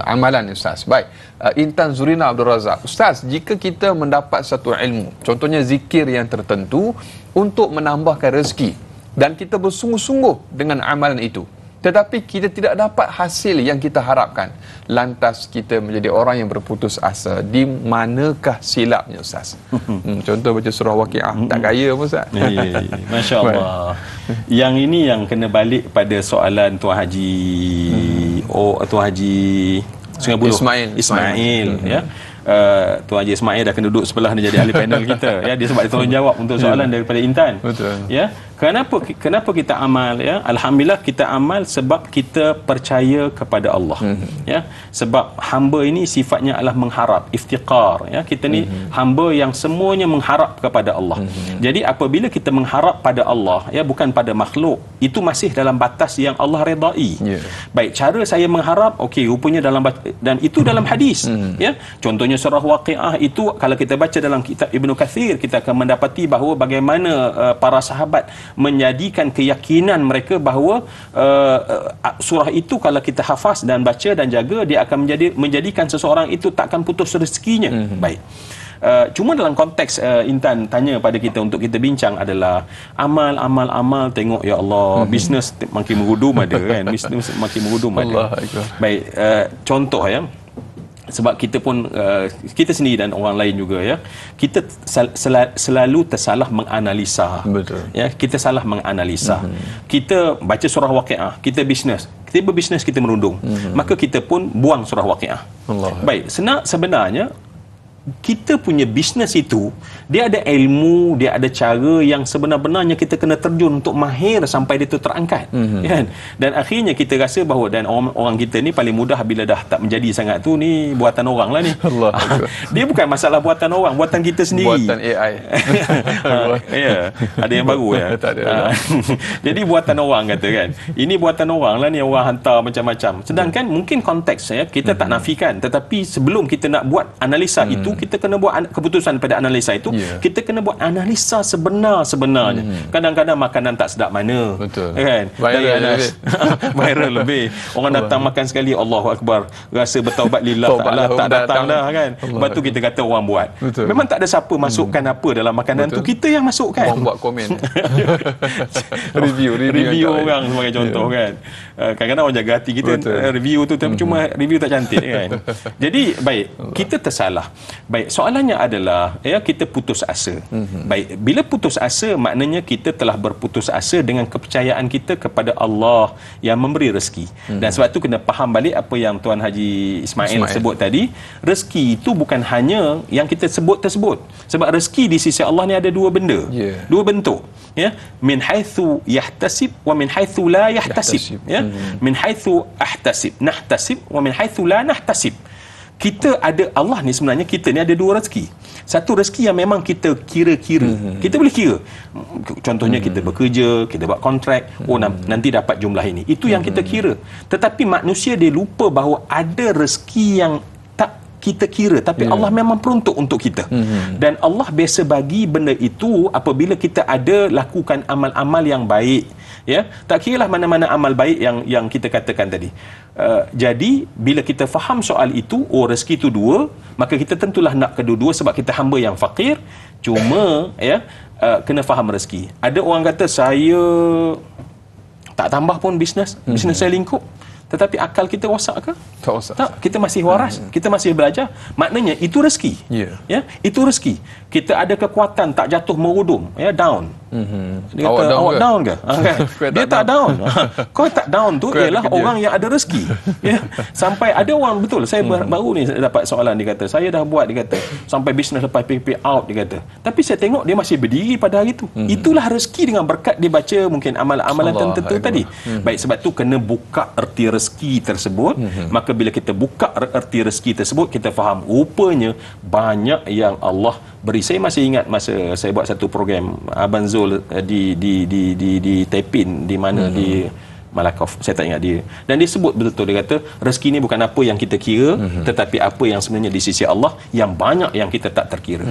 amalan Ustaz. Baik. Intan Zurina Abdul Razak. Ustaz, jika kita mendapat satu ilmu, contohnya zikir yang tertentu untuk menambahkan rezeki, dan kita bersungguh-sungguh dengan amalan itu, tetapi kita tidak dapat hasil yang kita harapkan, lantas kita menjadi orang yang berputus asa. Di manakah silapnya Ustaz? Contoh baca surah Waqiah, tak kaya pun Ustaz. Masya Allah. Yang ini yang kena balik pada soalan Tuan Haji Tuan Haji Sungai Buloh Ismail, ya. Tuan Haji Ismail dah kena duduk sebelah ni jadi ahli panel kita, ya. Dia sebab dia tolong jawab untuk soalan daripada Intan. Betul. Ya. Kenapa kita amal, ya? Alhamdulillah kita amal sebab kita percaya kepada Allah. Ya. Sebab hamba ini sifatnya adalah mengharap, iftiqar, ya. Kita ni hamba yang semuanya mengharap kepada Allah. Jadi apabila kita mengharap pada Allah, ya, bukan pada makhluk, itu masih dalam batas yang Allah redai. Baik, cara saya mengharap, okey, rupanya dan itu dalam hadis, ya. Contohnya surah Waqiah itu kalau kita baca dalam kitab Ibnu Kathir, kita akan mendapati bahawa bagaimana para sahabat menjadikan keyakinan mereka bahawa surah itu kalau kita hafaz dan baca dan jaga, dia akan menjadikan seseorang itu takkan putus rezekinya. Baik. Cuma dalam konteks Intan tanya pada kita untuk kita bincang adalah amal, tengok ya Allah, bisnes makin merudum ada kan, bisnes makin merudum ada. Baik, contoh, ya. Sebab kita pun kita sendiri dan orang lain juga, ya, kita selalu tersalah menganalisa. Betul. Ya, kita salah menganalisa. Kita baca surah Waqiah, kita bisnes, kita berbisnes, kita merundung, maka kita pun buang surah Waqiah. Baik, sebenarnya kita punya bisnes itu dia ada ilmu, dia ada cara yang sebenar-benarnya kita kena terjun untuk mahir sampai dia tu terangkat, kan? Dan akhirnya kita rasa bahawa dan orang kita ni paling mudah bila dah tak menjadi sangat tu, ni buatan orang lah ni. Dia bukan masalah buatan orang, buatan kita sendiri, buatan AI. Ya, ada yang baru, ya. Tak ada. Jadi buatan orang kata kan, ini buatan orang lah ni, orang hantar macam-macam. Sedangkan mungkin konteks, ya, kita tak nafikan, tetapi sebelum kita nak buat analisa itu, kita kena buat keputusan pada analisa itu. Kita kena buat analisa sebenarnya. Kadang-kadang makanan tak sedap mana, betul, kan? Viral Anas viral lebih. Orang datang makan sekali, Allahu Akbar, rasa bertaubat lillah ta'ala, tak datang dah kan. Lepas tu kita kata orang buat. Betul. Memang tak ada siapa masukkan apa dalam makanan tu, kita yang masukkan. Orang buat komen. review orang sebagai contoh, kan. Kadang-kadang orang jaga hati kita, review tu cuma review tak cantik, kan. Jadi baik, kita tersalah. Baik, soalannya adalah kita putus asa. Baik, bila putus asa maknanya kita telah berputus asa dengan kepercayaan kita kepada Allah yang memberi rezeki. Dan sebab tu kena faham balik apa yang Tuan Haji Ismail sebut tadi. Rezeki itu bukan hanya yang kita sebut tersebut. Sebab rezeki di sisi Allah ni ada dua benda. Dua bentuk. Min haitsu yahtasib wa min haitsu la yahtasib. Min haitsu ahtasib, nahtasib wa min haitsu la nahtasib. Kita ada, Allah ni sebenarnya kita ni ada dua rezeki. Satu rezeki yang memang kita kira-kira. Kita boleh kira. Contohnya kita bekerja, kita buat kontrak, nanti dapat jumlah ini. Itu yang kita kira. Tetapi manusia dia lupa bahawa ada rezeki yang tak kita kira, tapi Allah memang peruntuk untuk kita. Dan Allah biasa bagi benda itu apabila kita ada lakukan amal-amal yang baik. Tak kiralah mana-mana amal baik yang kita katakan tadi. Jadi bila kita faham soal itu, rezeki itu dua, maka kita tentulah nak kedua-dua sebab kita hamba yang fakir. Cuma kena faham rezeki. Ada orang kata saya tak tambah pun bisnes saya lingkup. Tetapi akal kita rosak ke? Tak rosak. Tak, kita masih waras, kita masih belajar. Maknanya itu rezeki. Itu rezeki. Kita ada kekuatan tak jatuh merudum, down. Dia kata, awak down ke? Dia tak down. Kau tak down tu ialah orang yang ada rezeki. Sampai ada orang, betul, saya baru ni dapat soalan, dia kata, saya dah buat, dia kata, sampai bisnes lepas PPP out, dia kata. Tapi saya tengok dia masih berdiri pada hari tu. Itulah rezeki dengan berkat dia baca mungkin amalan-amalan tertentu tadi. Baik, sebab tu kena buka erti rezeki tersebut. Maka bila kita buka erti rezeki tersebut, kita faham rupanya banyak yang Allah beri. Saya masih ingat masa saya buat satu program Abang Zul di Tepin, di mana di Malakoff, saya tak ingat dia. Dan dia sebut betul-betul, dia kata rezeki ni bukan apa yang kita kira, tetapi apa yang sebenarnya di sisi Allah yang banyak yang kita tak terkira.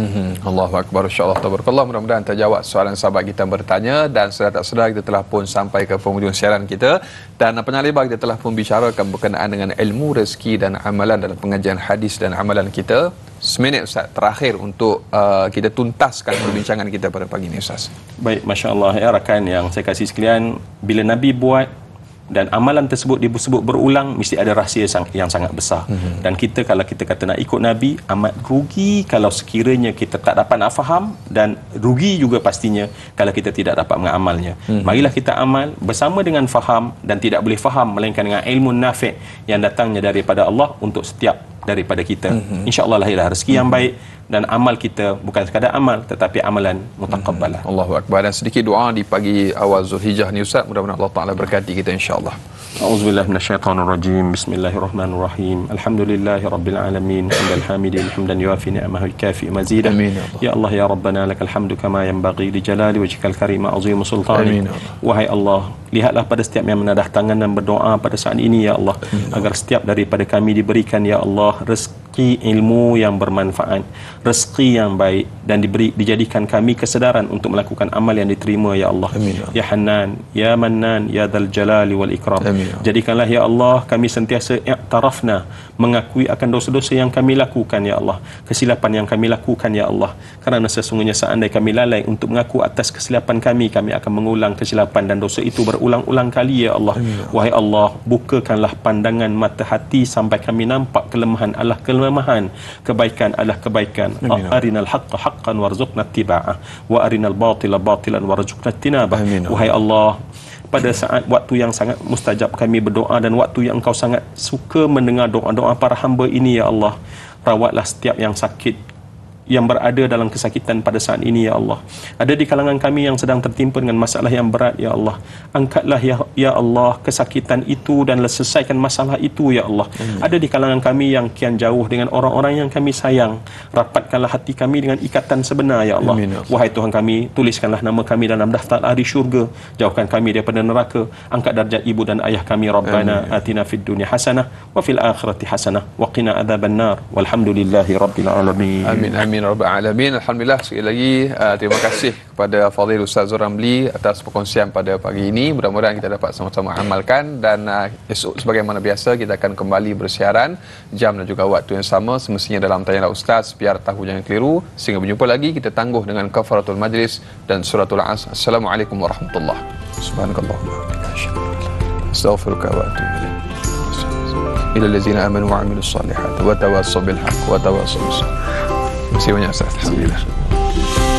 Allahu Akbar, insya-Allah, tabarakallah. Mudah-mudahan terjawab soalan sahabat kita yang bertanya, dan sedar tak sedar kita telah pun sampai ke penghujung siaran kita, dan panjang lebar kita telah pun bicarakan berkenaan dengan ilmu rezeki dan amalan dalam pengajian hadis dan amalan kita. Seminit Ustaz terakhir untuk kita tuntaskan perbincangan kita pada pagi ini, Ustaz. Baik, masya-Allah rakan yang saya kasih sekalian, bila Nabi buat dan amalan tersebut disebut berulang, mesti ada rahsia yang sangat besar. Dan kita kalau kita kata nak ikut Nabi, amat rugi kalau sekiranya kita tak dapat nak faham, dan rugi juga pastinya kalau kita tidak dapat mengamalnya. Marilah kita amal bersama dengan faham, dan tidak boleh faham melainkan dengan ilmu nafi' yang datangnya daripada Allah untuk setiap daripada kita. InsyaAllah lahirlah rezeki yang baik, dan amal kita bukan sekadar amal tetapi amalan mutaqabbalah. Allahu Akbar. Dan sedikit doa di pagi awal Zulhijjah ni, Ustaz, mudah-mudahan Allah Taala berkati kita insya-Allah. A'udzubillahi minasyaitonirrajim. Bismillahirrahmanirrahim. Alhamdulillahirabbil alamin. Hamdal hamidin hamdan yuafi ni'amahu kafi mazidah. Ya Allah ya Rabbana lakal hamdu kama yanbaghi li jalali wajhikal karim azim sultani. Wahai Allah, lihatlah pada setiap yang menadah tangan dan berdoa pada saat ini ya Allah, agar setiap daripada kami diberikan ya Allah rezeki ilmu yang bermanfaat, rezeki yang baik, dan dijadikan kami kesedaran untuk melakukan amal yang diterima ya Allah. Ya Hannan, ya Mannan, ya Dzal Jalali wal Ikram. Jadikanlah ya Allah kami sentiasa i'tarafna, mengakui akan dosa-dosa yang kami lakukan ya Allah, kesilapan yang kami lakukan ya Allah, kerana sesungguhnya seandainya kami lalai untuk mengaku atas kesilapan kami akan mengulang kesilapan dan dosa itu berulang-ulang kali ya Allah. Wahai Allah, bukakanlah pandangan mata hati sampai kami nampak kelemahan Allah kelemahan, kebaikan Allah kebaikan. Arinal haqqa haqqan warzuqna ittiba'ah, wa arinal batila batilan warzuqna ijtinabah. Wahai Allah, pada saat waktu yang sangat mustajab kami berdoa, dan waktu yang Engkau sangat suka mendengar doa-doa para hamba ini ya Allah, rawatlah setiap yang sakit, yang berada dalam kesakitan pada saat ini ya Allah. Ada di kalangan kami yang sedang tertimpa dengan masalah yang berat ya Allah. Angkatlah ya Allah kesakitan itu dan selesaikan masalah itu ya Allah. Ada di kalangan kami yang kian jauh dengan orang-orang yang kami sayang, rapatkanlah hati kami dengan ikatan sebenar ya Allah. Wahai Tuhan kami, tuliskanlah nama kami dalam daftar ahli syurga, jauhkan kami daripada neraka, angkat darjat ibu dan ayah kami. Rabbana atina fid dunya hasanah wa fil akhirati hasanah wa qina adzabannar walhamdulillahi rabbil alamin. Amin amin rabbal alamin. Alhamdulillah, sekali lagi terima kasih kepada Fadil Ustaz Zul Ramli atas perkongsian pada pagi ini. Mudah-mudahan kita dapat sama-sama amalkan, dan esok sebagaimana biasa kita akan kembali bersiaran jam dan juga waktu yang sama semestinya dalam Tanya Ustaz, biar tahu jangan keliru. Sehingga berjumpa lagi, kita tangguh dengan kafaratul majlis dan suratul Asr. Assalamualaikum warahmatullahi wabarakatuh. Subhanakallahumma wa bihamdika astaghfiruka wa atubu ilaik. Ila allazina amanu wa amilus solihati wa tawassaw bil haqq wa tawassaw bis sabr. Terima kasih banyak Ustaz. Alhamdulillah.